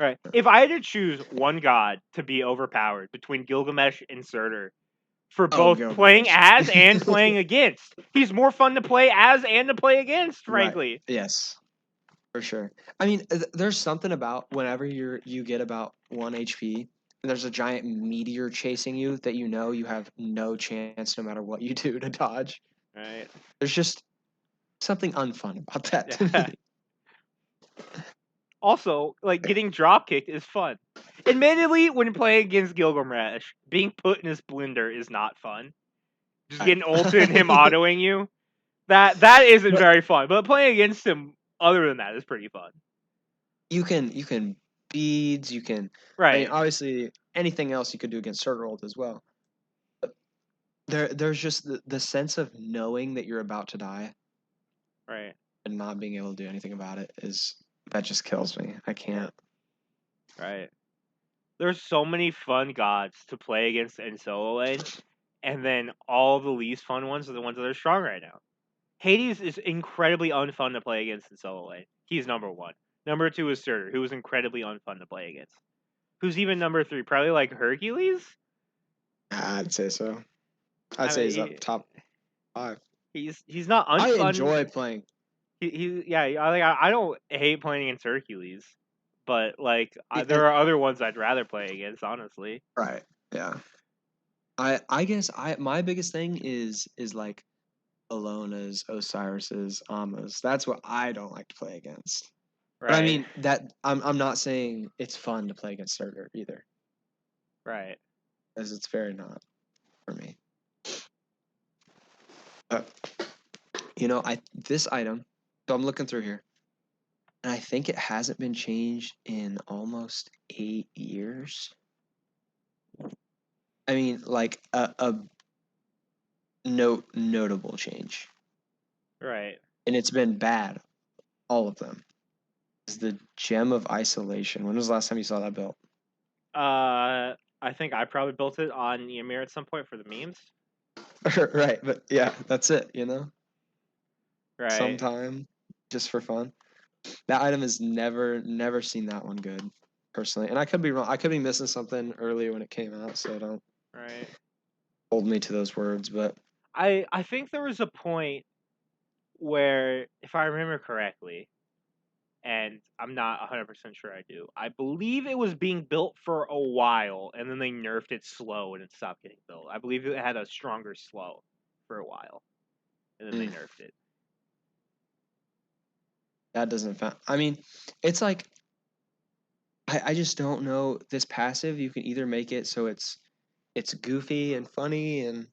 Right. If I had to choose one god to be overpowered between Gilgamesh and Surtur for Oh, both playing Gilgamesh. as and playing against, he's more fun to play as and to play against, Right. frankly. Yes. For sure. I mean, there's something about whenever you get about 1 HP and there's a giant meteor chasing you that you have no chance no matter what you do to dodge. Right. There's just something unfun about that to Yeah. me. Also, like getting drop kicked is fun. Admittedly, when playing against Gilgamesh, being put in his blender is not fun. Just Right. getting ulted and him autoing you. That isn't But very fun. But playing against him other than that is pretty fun. you can beads, I mean Right. obviously anything else you could do against Sergerold as well. There's just the sense of knowing that you're about to die Right. and not being able to do anything about it is that just kills me. I Yeah. can't. Right. There's so many fun gods to play against in solo lane, and then all the least fun ones are the ones that are strong right now. Hades is incredibly unfun to play against in solo lane. He's number one. Number two is Surtur, who is incredibly unfun to play against. Who's even number three? Probably like Hercules. I'd say so. I'd I say mean, he's up top 5. he's not I unfun. enjoy playing. He yeah. I don't hate playing against Hercules, but like there And are other ones I'd rather play against. Honestly. right, yeah. I guess my biggest thing is like Alona's, Osiris's, Amas. That's what I don't like to play against. But I Right. mean that I'm not saying it's fun to play against Surtur either, Right. as it's very not for me. But I this item. So I'm looking through here, and I think it hasn't been changed in almost 8 years. I mean, like a notable change, Right. and it's been bad. All of them. Is the Gem of Isolation. When was the last time you saw that built? I think I probably built it on Ymir at some point for the memes. Right, but yeah, that's it, you know? Right. Sometime, just for fun. That item has never seen that one good, personally. And I could be wrong. I could be missing something earlier when it came out, so don't Right. hold me to those words. But I think there was a point where, if I remember correctly, and I'm not 100% sure I do. I believe it was being built for a while, and then they nerfed it slow and it stopped getting built. I believe it had a stronger slow for a while, and then they nerfed it. that doesn't. I mean, it's like I just don't know. This passive, you can either make it so it's goofy and funny and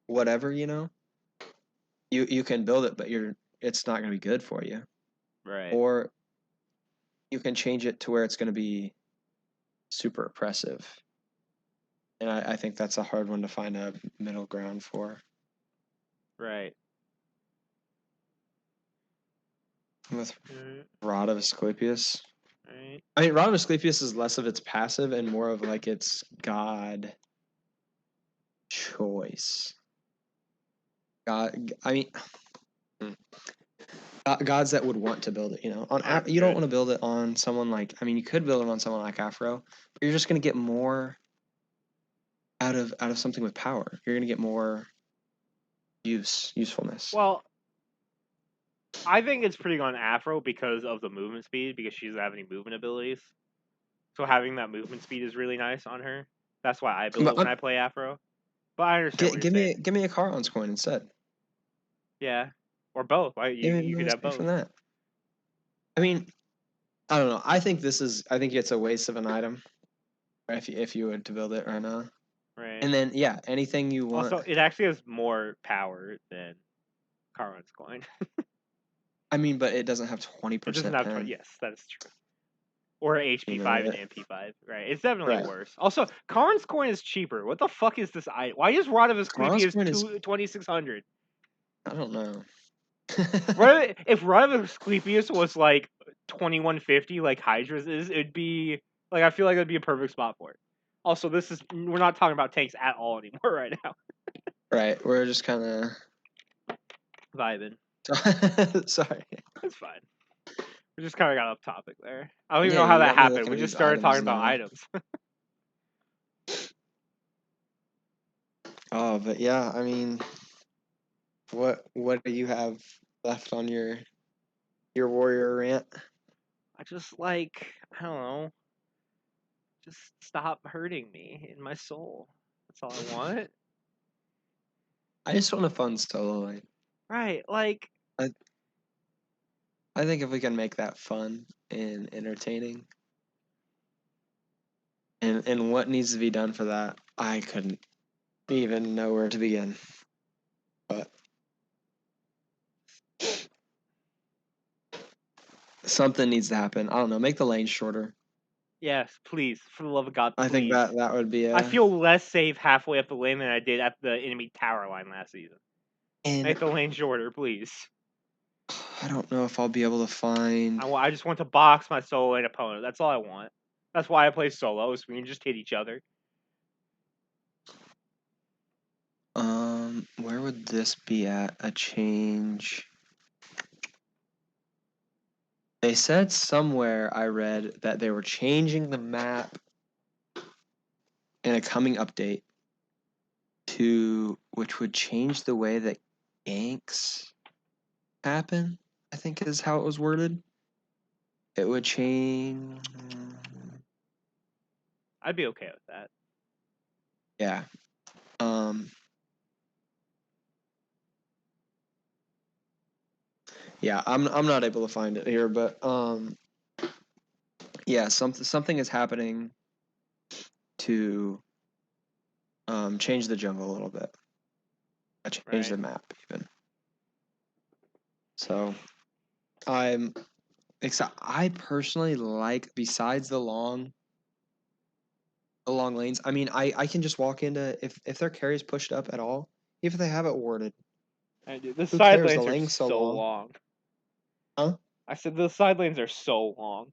whatever, you know. You can build it, but it's not going to be good for you. Right. Or you can change it to where it's going to be super oppressive. And I think that's a hard one to find a middle ground for. Right. With Mm, Rod of Asclepius. right. I mean, Rod of Asclepius is less of its passive and more of like its god choice. God, I mean, gods that would want to build it. You know, you don't want to build it on someone like. I mean, you could build it on someone like Afro, but you're just going to get more out of something with power. You're going to get more usefulness. Well, I think it's pretty on Afro because of the movement speed, because she doesn't have any movement abilities. So having that movement speed is really nice on her. That's why I build it when I play Afro. But I understand what you're saying. Give me a Charon's coin instead. Yeah, or both. You could have From both. that. I mean, I don't know. I think it's a waste of an item if you were to build it right now. Right. And then yeah, anything you want. Also, it actually has more power than Charon's coin. I mean, but it doesn't have 20% It doesn't have pen. yes, that is true. Or You HP know, 5 and MP5. Right. It's definitely right. worse. Also, Charon's coin is cheaper. What the fuck is this item? Why is Rod of Charon's Asclepius coin is 2600? I don't know. If Rod of Asclepius was like 2150 like Hydra's is, it'd be like, I feel like it'd be a perfect spot for it. Also, we're not talking about tanks at all anymore right now. Right. We're just kind of Vibing. sorry. It's fine. We just kind of got off topic there. I don't even Yeah, know how you that got me happened. looking We at just these started items talking about now. items. Oh, but yeah, I mean, what do you have left on your warrior rant? I just like, I don't know, just stop hurting me in my soul. That's all I want. I just want a fun solo lane. Right, like I I think if we can make that fun and entertaining, and what needs to be done for that, I couldn't even know where to begin. But something needs to happen. I don't know. Make the lane shorter. yes, please, for the love of God, I think please. that would be I a. feel less safe halfway up the lane than I did at the enemy tower line last season. And Make the lane shorter, please. I don't know if I'll be able to find. I just want to box my solo lane opponent. That's all I want. That's why I play solo, so we can just hit each other. Where would this be at? A change. They said somewhere I read that they were changing the map in a coming update to which would change the way that ganks happen, I think is how it was worded. It would change. I'd be okay with that. Yeah. Yeah, I'm not able to find it here, but yeah, something is happening to change the jungle a little bit. Change the map even. So I personally like, besides the long lanes. I mean, I can just walk into, if their carry is pushed up at all, even if they have it warded. Dude, the Who side cares? The lanes are lane's so so long. long. Huh? I said the side lanes are so long.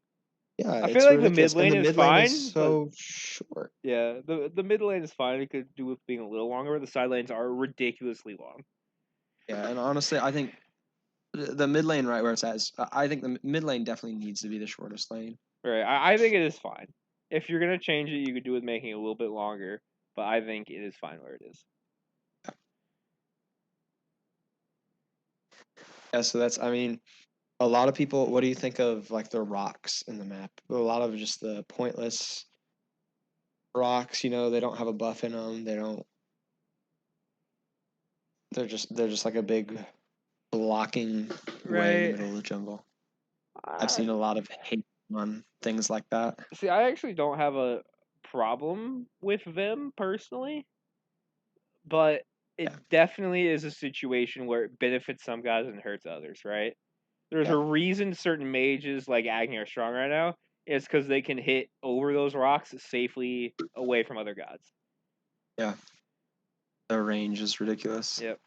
Yeah, I feel it's like the mid ridiculous, and lane the is mid lane is fine, but so short. yeah, the mid lane is fine. It could do with being a little longer. The side lanes are ridiculously long. Yeah, and honestly, I think the mid lane right where it's at is, I think the mid lane definitely needs to be the shortest lane. Right. I think it is fine. If you're gonna change it, you could do with making it a little bit longer. But I think it is fine where it is. Yeah, so that's, I mean, a lot of people, what do you think of like the rocks in the map? A lot of just the pointless rocks, they don't have a buff in them. They're just like a big blocking way in the Right. middle of the jungle. I've I seen a lot of hate on things like that. see. I actually don't have a problem with them personally, but it Yeah, definitely is a situation where it benefits some guys and hurts others. Right. There's yeah, a reason certain mages like Agni are strong right now. It's because they can hit over those rocks safely away from other gods. yeah. The range is ridiculous. Yep.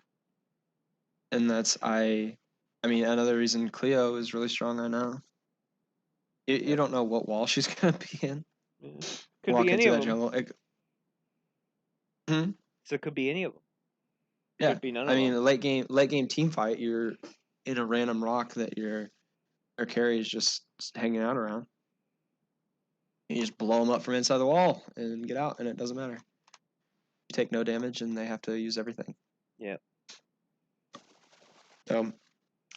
And I mean, another reason Cleo is really strong right now. You Yep. don't know what wall she's gonna be in. Yeah. Could be Walk any into of that them. jungle. Hmm? So it could be any of them. Yeah, Could be none I of mean, them. a late game team fight. You're in a random rock that your carry is just hanging out around. You just blow them up from inside the wall and get out, and it doesn't matter. You take no damage, and they have to use everything. Yeah.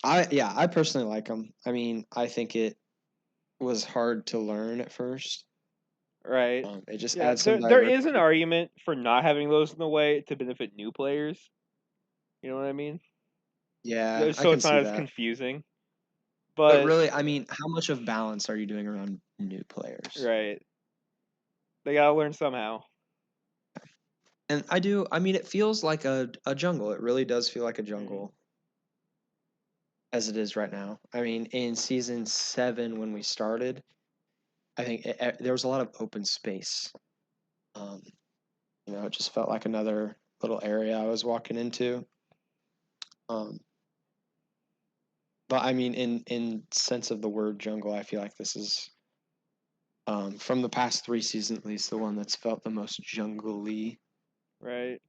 I personally like them. I mean, I think it was hard to learn at first. Right. It just Yeah. adds some There is an diversity. argument for not having those in the way to benefit new players. You know what I mean? Yeah, I So can it's not see as that. confusing. But But really, I mean, how much of balance are you doing around new players? right. They gotta learn somehow. And I mean, it feels like a jungle. It really does feel like a Mm. jungle as it is right now. I mean, in season 7 when we started, I think there was a lot of open space. Um, it just felt like another little area I was walking into. Um, but I mean, in sense of the word jungle, I feel like this is from the past 3 seasons at least the one that's felt the most jungle-y. Right.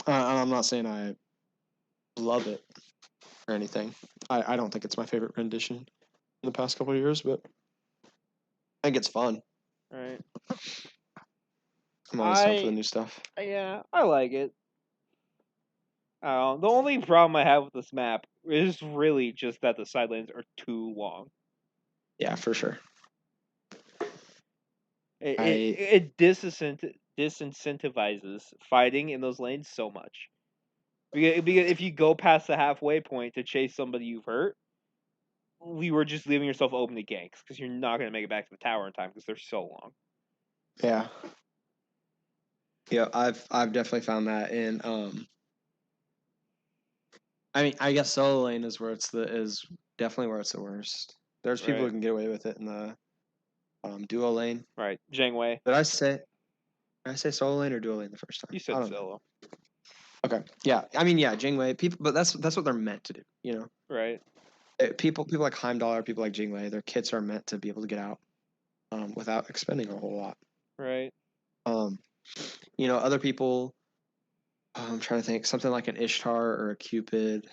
I'm not saying I love it or anything. I don't think it's my favorite rendition in the past couple of years, but I think it's fun. Right. I'm always down for the I new stuff. yeah, I like it. The only problem I have with this map is really just that the side lanes are too long. Yeah, for sure. It I it disincentivizes fighting in those lanes so much. Because if you go past the halfway point to chase somebody you've hurt, we were just leaving yourself open to ganks because you're not going to make it back to the tower in time because they're so long. yeah. Yeah, I've definitely found that in I mean, I guess solo lane is where is definitely where it's the worst. There's people who Right. can get away with it in the duo lane. Right. Jangwei. Did I say solo lane or duo lane the first time? You I said don't know. solo. Okay. Yeah. I mean, yeah, Jingwei people, but that's what they're meant to do. Right. People like Heimdall, people like Jingwei, their kits are meant to be able to get out without expending a whole lot. Right. Um, other people. I'm trying to think something like an Ishtar or a Cupid,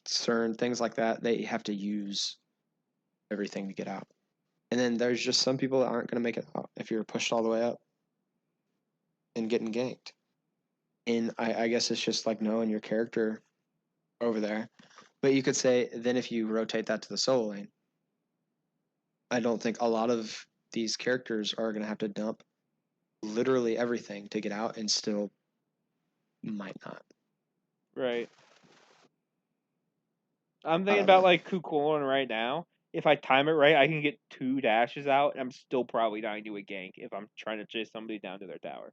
CERN, things like that. They have to use everything to get out. And then there's just some people that aren't going to make it out if you're pushed all the way up and getting ganked. And I guess it's just like knowing your character over there. But you could say then if you rotate that to the solo lane, I don't think a lot of these characters are going to have to dump literally everything to get out and still might not. Right. I'm I thinking don't about know. like Kukulon right now. If I time it right, I can get 2 dashes out, and I'm still probably not gonna do a gank if I'm trying to chase somebody down to their tower.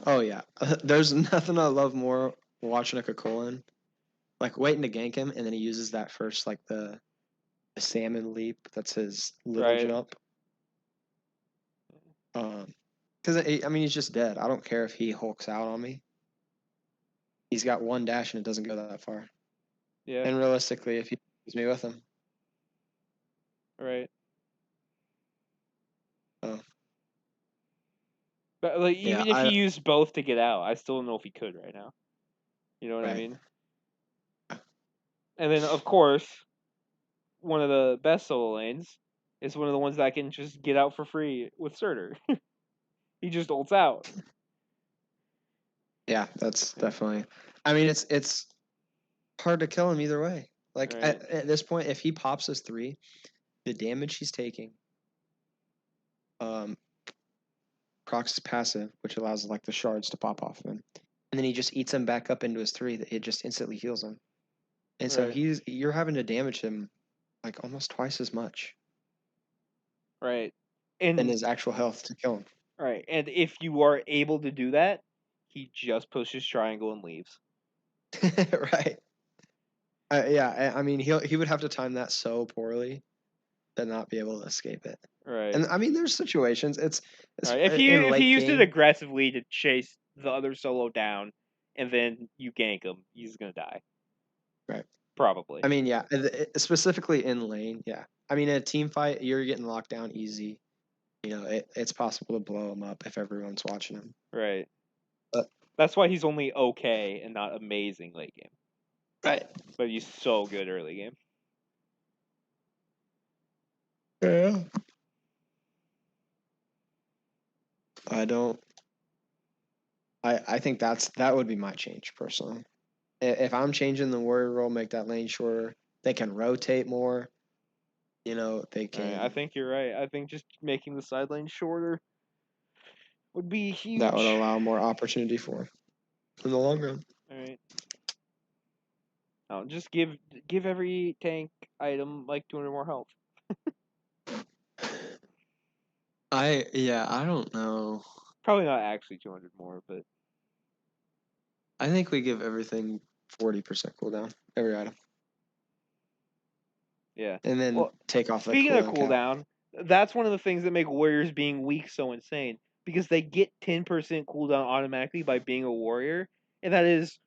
Oh yeah, there's nothing I love more watching a Kakolin, like waiting to gank him, and then he uses that first like the salmon leap. That's his little Right. jump. Because I mean he's just dead. I don't care if he hulks out on me. He's got one dash and it doesn't go that far. Yeah. And realistically, if he leaves me with him, Right. Oh. But like, Yeah, even if he used both to get out, I still don't know if he could right now. You know what I right. mean? And then, of course, one of the best solo lanes is one of the ones that can just get out for free with Surtur. He just ults out. Yeah, that's definitely. I mean, it's hard to kill him either way. Like Right. at this point, if he pops his 3, the damage he's taking, procs is passive, which allows like the shards to pop off of him, and then he just eats them back up into his 3. That it just instantly heals him, and so Right. you're having to damage him like almost twice as much Right. than And his actual health to kill him. right. And if you are able to do that, he just pushes triangle and leaves. Right. Yeah, I mean he would have to time that so poorly to not be able to escape it. Right. And I mean, there's situations. It's Right. in If he late used it game. aggressively to chase the other solo down, and then you gank him, he's gonna die. Right. Probably. I mean, yeah, specifically in lane. Yeah. I mean, in a team fight, you're getting locked down easy. You know, it's possible to blow him up if everyone's watching him. Right. But That's why he's only okay and not amazing late game. right. But he's so good early game. Yeah. I don't. I think that would be my change personally. If I'm changing the warrior role, make that lane shorter. They can rotate more. You know, they Right. I can. think you're right. I think just making the side lane shorter would be That would huge. allow more opportunity for him in the long run. All right. Just give every tank item like 200 more health. I don't know. Probably not actually 200 more, but I think we give everything 40% cooldown every item, yeah. and then Well, take off the speaking of cooldown cap. cooldown, that's one of the things that make warriors being weak so insane because they get 10% cooldown automatically by being a warrior, and that is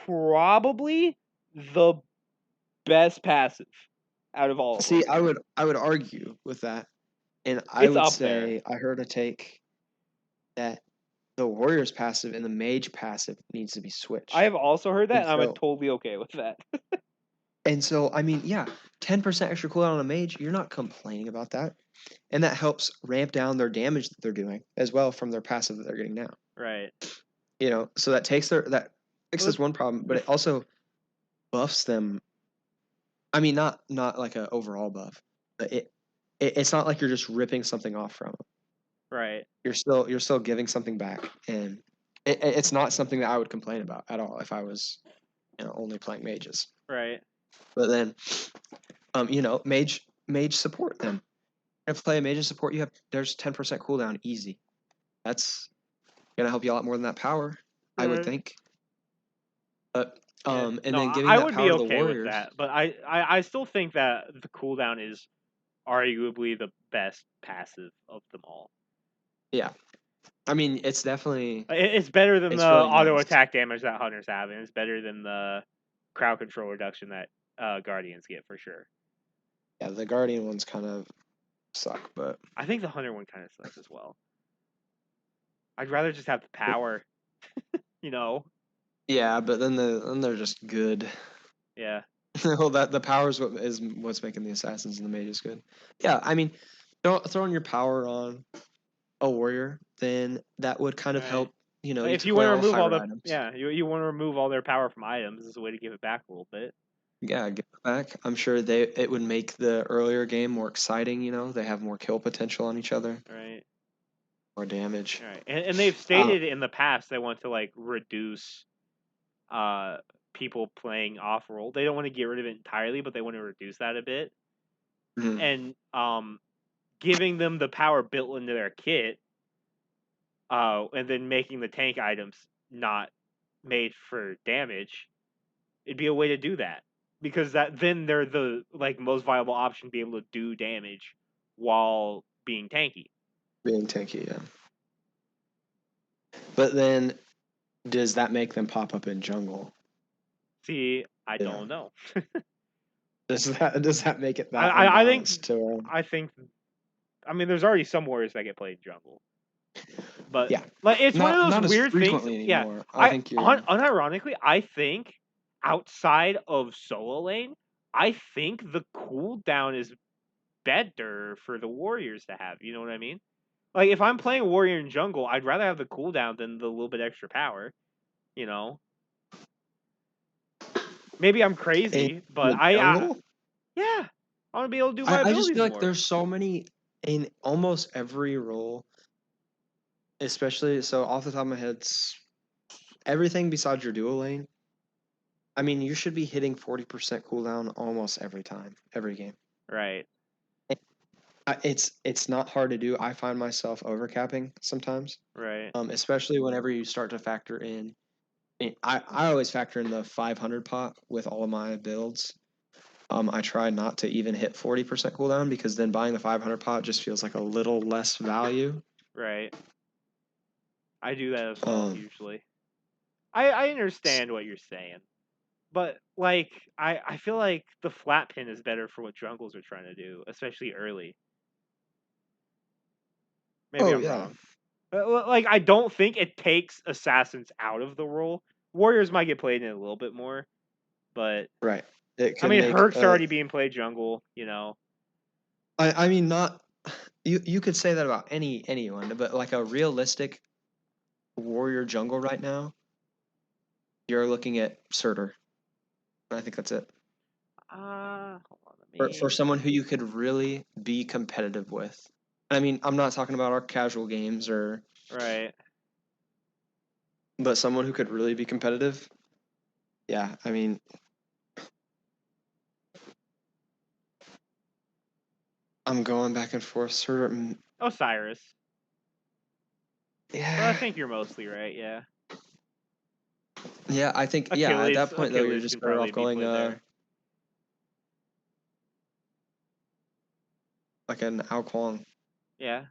probably the best passive out of all of them. See, I would argue with that, and I It's would up there. say I heard a take that the warrior's passive and the mage passive needs to be switched. I have also heard that, And and I'm so, totally okay with that. I mean, yeah, 10% extra cooldown on a mage, you're not complaining about that, and that helps ramp down their damage that they're doing as well from their passive that they're getting now. Right. You know, so that fixes one problem, but it also buffs them. I mean, not like an overall buff, but it's not like you're just ripping something off from them. Right. You're still giving something back, and it's not something that I would complain about at all if I was, only playing mages. Right. But then, mage support them. If you play a mage support, there's 10% cooldown easy. That's gonna help you a lot more than that power, I would Right. think. But Yeah. and No, then giving I that would be power to the okay with warriors. that, but I still think that the cooldown is arguably the best passive of them all. Yeah, I mean it's definitely It's better than the really auto nice. attack damage that hunters have, and it's better than the crowd control reduction that guardians get for sure. Yeah, the guardian ones kind of suck, but I think the hunter one kind of sucks as well. I'd rather just have the power, you know. yeah, but then they're just good. Yeah. Well, that the power is what's making the assassins and the mages good. Yeah, I mean, throwing your power on a warrior, then that would kind of Right. help. You If took you away want to all the remove all fire the items. you want to remove all their power from items, this is a way to give it back a little bit. Yeah, get it back. I'm sure it would make the earlier game more exciting. They have more kill potential on each other, Right. more damage. Right. And they've stated in the past they want to like reduce uh people playing off role. They don't want to get rid of it entirely, but they want to reduce that a bit. Mhm. And giving them the power built into their kit, and then making the tank items not made for damage, it'd be a way to do that. Because then they're the like most viable option to be able to do damage while being tanky. Being tanky, yeah. But then, does that make them pop up in jungle? See, I Yeah. don't know. Does that make it that I think unbalanced to? I think I mean there's already some warriors that get played jungle, but Yeah, like it's one of those not as weird things. frequently Yeah, anymore. I think you're unironically I think outside of solo lane, I think the cooldown is better for the warriors to have. You know what I mean? Like if I'm playing a warrior in jungle, I'd rather have the cooldown than the little bit extra power. You know, maybe I'm in crazy, but the jungle. yeah, I want to be able to do my I just abilities feel like more. there's so many in almost every role, especially so off the top of my head, everything besides your dual lane. I mean, you should be hitting 40% cooldown almost every time, every game. Right, It's not hard to do. I find myself overcapping sometimes, right, especially whenever you start to factor in. I always factor in the 500 pot with all of my builds. I try not to even hit 40% cooldown because then buying the 500 pot just feels like a little less value. right. I do that as well Um, usually. I understand what you're saying, but like I feel like the flat pin is better for what jungles are trying to do, especially early. Maybe oh I'm yeah, wrong. Like I don't think it takes assassins out of the role. Warriors might get played in it a little bit more, but right. It I could mean make Herc's already being played jungle. You know, I mean not you could say that about anyone, but like a realistic warrior jungle right now, you're looking at Surtur. I think that's it. hold on, let For me. someone who you could really be competitive with. I mean, I'm not talking about our casual games or Right. but someone who could really be competitive. Yeah, I mean, I'm going back and forth. Surtur, Osiris. But I yeah, think you're mostly right. Yeah. yeah. I think yeah. At Achilles. that point though, you're Achilles just can better probably off be going played there. like an Ao Kwang. Yeah.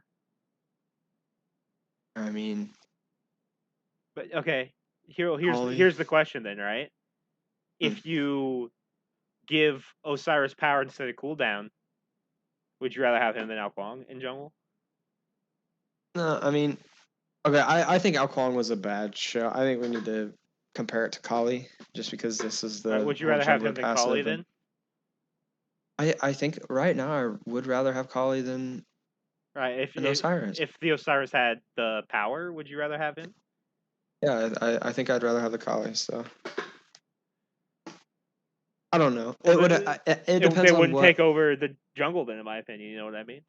I mean, But okay. Holly. Here's the question then, right? Hmm. If you give Osiris power instead of cooldown, would you rather have him than Ao Kwang in jungle? No, I mean, okay. I think Ao Kwang was a bad show. I think we need to compare it to Kali just because this is Right? the Would you whole rather have jungler him than Kali passive, and then? I think right now I would rather have Kali Right. than Osiris. If the Osiris had the power, would you rather have him? Yeah, I think I'd rather have the Kali. So I don't know. Well, It would it depends they on wouldn't take what over the jungle then, in my opinion. You know what I mean?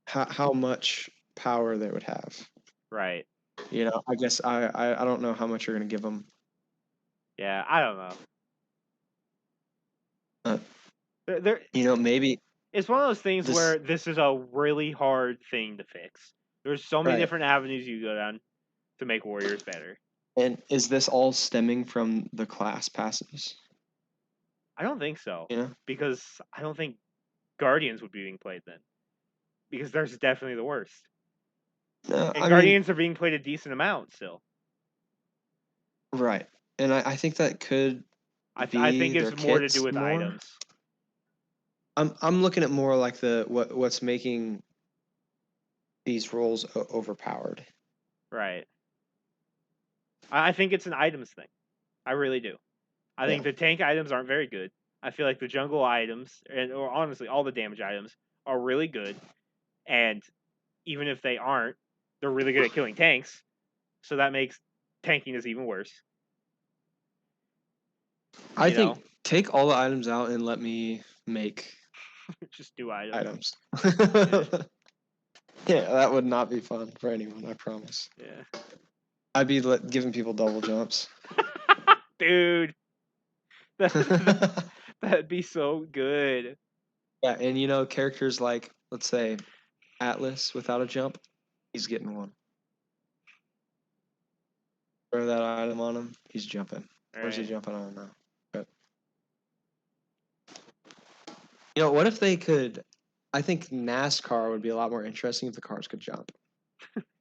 how much power they would have. Right. You know, I guess I don't know how much you're gonna give them. Yeah. I don't know. Uh, There. you know, maybe It's one of those things this where this is a really hard thing to fix. There's so many right. different avenues you go down to make warriors better. And is this all stemming from the class passes? I don't think so, You know, because I don't think Guardians would be being played then, because there's definitely the worst, no, and I mean, Guardians are being played a decent amount still. right. And I think that could I be think their it's more to do kits with more. items. I'm looking at more like the what's making these roles overpowered. Right. I think it's an items thing. I really do. I Yeah. think the tank items aren't very good. I feel like the jungle items, or honestly, all the damage items are really good. And even if they aren't, they're really good at killing tanks. So that makes tanking is even worse. I You know, think take all the items out and let me make just do items. items. Yeah, Yeah, that would not be fun for anyone, I promise. yeah. I'd be giving people double jumps. Dude, that, Yeah, that'd be so good. and you know, characters like, let's say, Atlas without a jump, he's getting one. Throw that item on him, he's jumping. All Where's he right. jumping? I don't know. But you know, what if they could? I think NASCAR would be a lot more interesting if the cars could jump.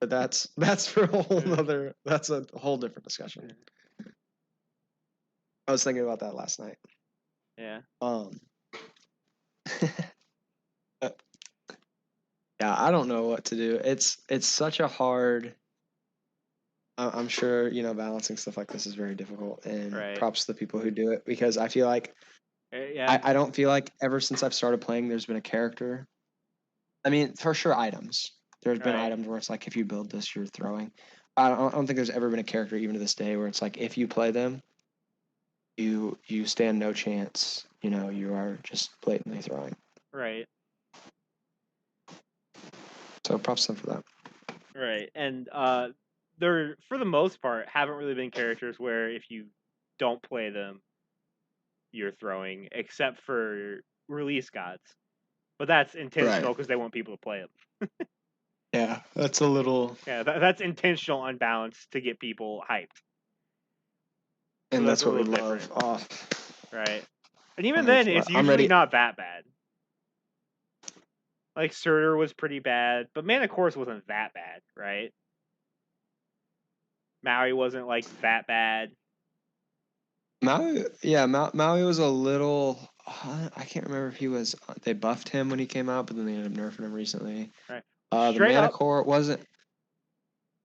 But that's for a whole nother. That's a whole different discussion. I was thinking about that last night. Yeah. Um, Yeah, I don't know what to do. It's such a hard. I'm sure balancing stuff like this is very difficult, and Right. props to the people who do it because I feel like Yeah. I don't feel like ever since I've started playing, there's been a character. I mean, for sure, items. There's been Right. items where it's like if you build this, you're throwing. I don't think there's ever been a character, even to this day, where it's like if you play them, you stand no chance. You are just blatantly throwing. Right. So props to them for that. Right. And there, for the most part, haven't really been characters where if you don't play them, you're throwing, except for release gods. But that's intentional because they want people to play them. Yeah, that's a little. Yeah, that's intentional unbalance to get people hyped. So And that's that's a what we little love. different. Oh, Right. And even I'm here then, for it's that. I'm usually ready. not that bad. Like Surtur was pretty bad, but Mana Course wasn't that bad, right? Maui wasn't like that bad. Maui, yeah, Maui was a little. I can't remember if he was. They buffed him when he came out, but then they ended up nerfing him recently. Right. The Straight mana up, core wasn't.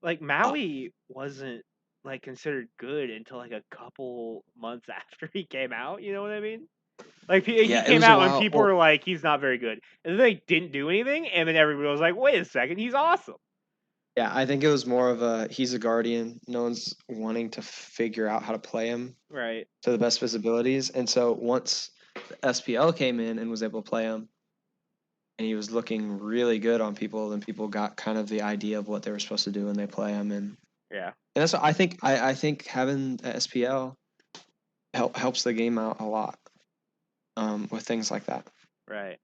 like Maui wasn't like considered good until like a couple months after he came out. You know what I mean? Like he Yeah, it came was a out and while. people Well, were like, he's not very good, and then they didn't do anything, and then everybody was like, wait a second, he's awesome. yeah, I think it was more of a he's a guardian. No one's wanting to figure out how to play him Right. to the best of his abilities, and so once the SPL came in and was able to play him, and he was looking really good on people, then people got kind of the idea of what they were supposed to do when they play him, and Yeah. that's what I think. I think having a SPL helps the game out a lot with things like that. Right.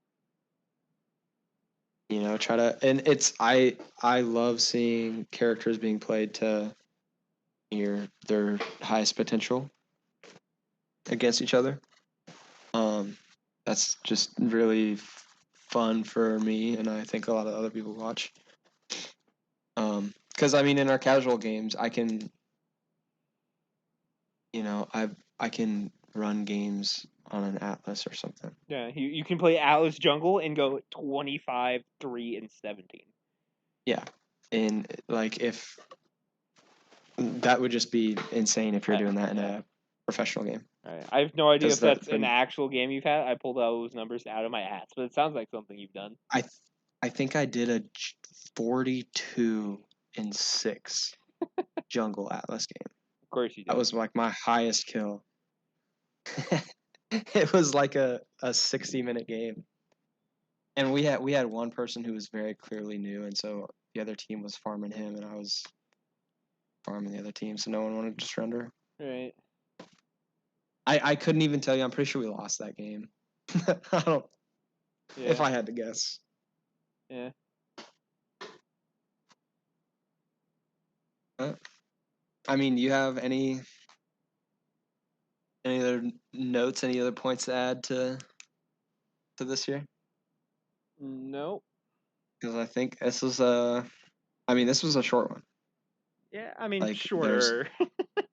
Try to, and it's I love seeing characters being played to their highest potential against each other. That's just really fun for me, and I think a lot of other people watch. Because I mean, in our casual games, I can, I can run games on an Atlas or something. Yeah. You can play Atlas Jungle and go 25, 3, and 17. Yeah, and like if that would just be insane if you're doing that in a professional game. Right. I have no idea Because if that's an actual game you've had. I pulled those numbers out of my ass, but it sounds like something you've done. I think I did a 42 and 6 Jungle Atlas game. Of course you did. That was like my highest kill. It was like a 60-minute game. And we had one person who was very clearly new, and so the other team was farming him, and I was farming the other team, so no one wanted to surrender. Right. I couldn't even tell you. I'm pretty sure we lost that game. I don't. Yeah. If I had to guess. Yeah. I mean, do you have any other notes, any other points to add to this year? Nope. Because I think this was this was a short one. Yeah, I mean, Like shorter.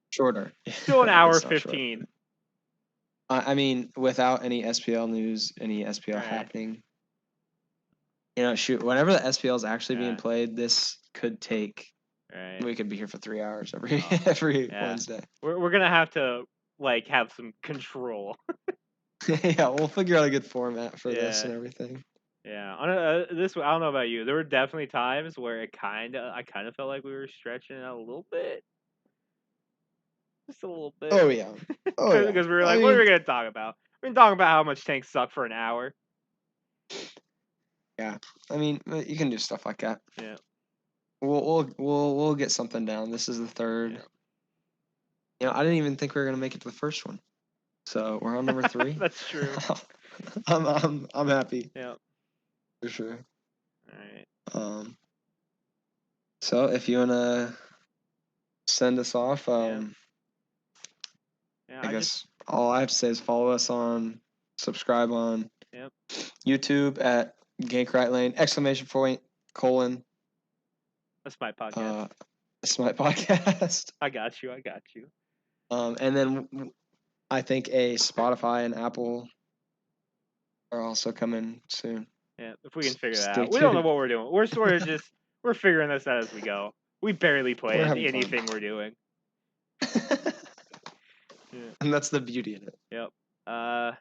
Shorter. Still an hour It's not short. 15. I mean, without any SPL news, any SPL happening. Shoot, whenever the SPL is actually being played, this could take. Right. We could be here for 3 hours every Wednesday. We're gonna have to like have some control. Yeah, we'll figure out a good format for this and everything. Yeah, this I don't know about you. There were definitely times where I kind of felt like we were stretching it out a little bit, just a little bit. Oh yeah, because we were like, what are we gonna talk about? We're gonna talk about how much tanks suck for an hour. Yeah, I mean, you can do stuff like that. Yeah, we'll get something down. This is the third. Yeah. I didn't even think we were gonna make it to the first one, so we're on number 3. That's true. I'm happy. Yeah, for sure. All right. So if you wanna send us off, Yeah, I guess all I have to say is follow us subscribe on YouTube at Gank Right Lane, ! That's my podcast. Smite Podcast. I got you. And then I think a Spotify and Apple are also coming soon. Yeah, if we can figure that Stay out. We don't know tuned. what we're doing. We're sort of just we're figuring this out as we go. We barely We're plan having fun. anything we're doing. Yeah. And that's the beauty in it. Yep.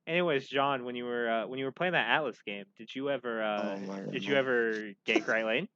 Anyways, John, when you were playing that Atlas game, did you ever Oh my did you God. ever gank right lane?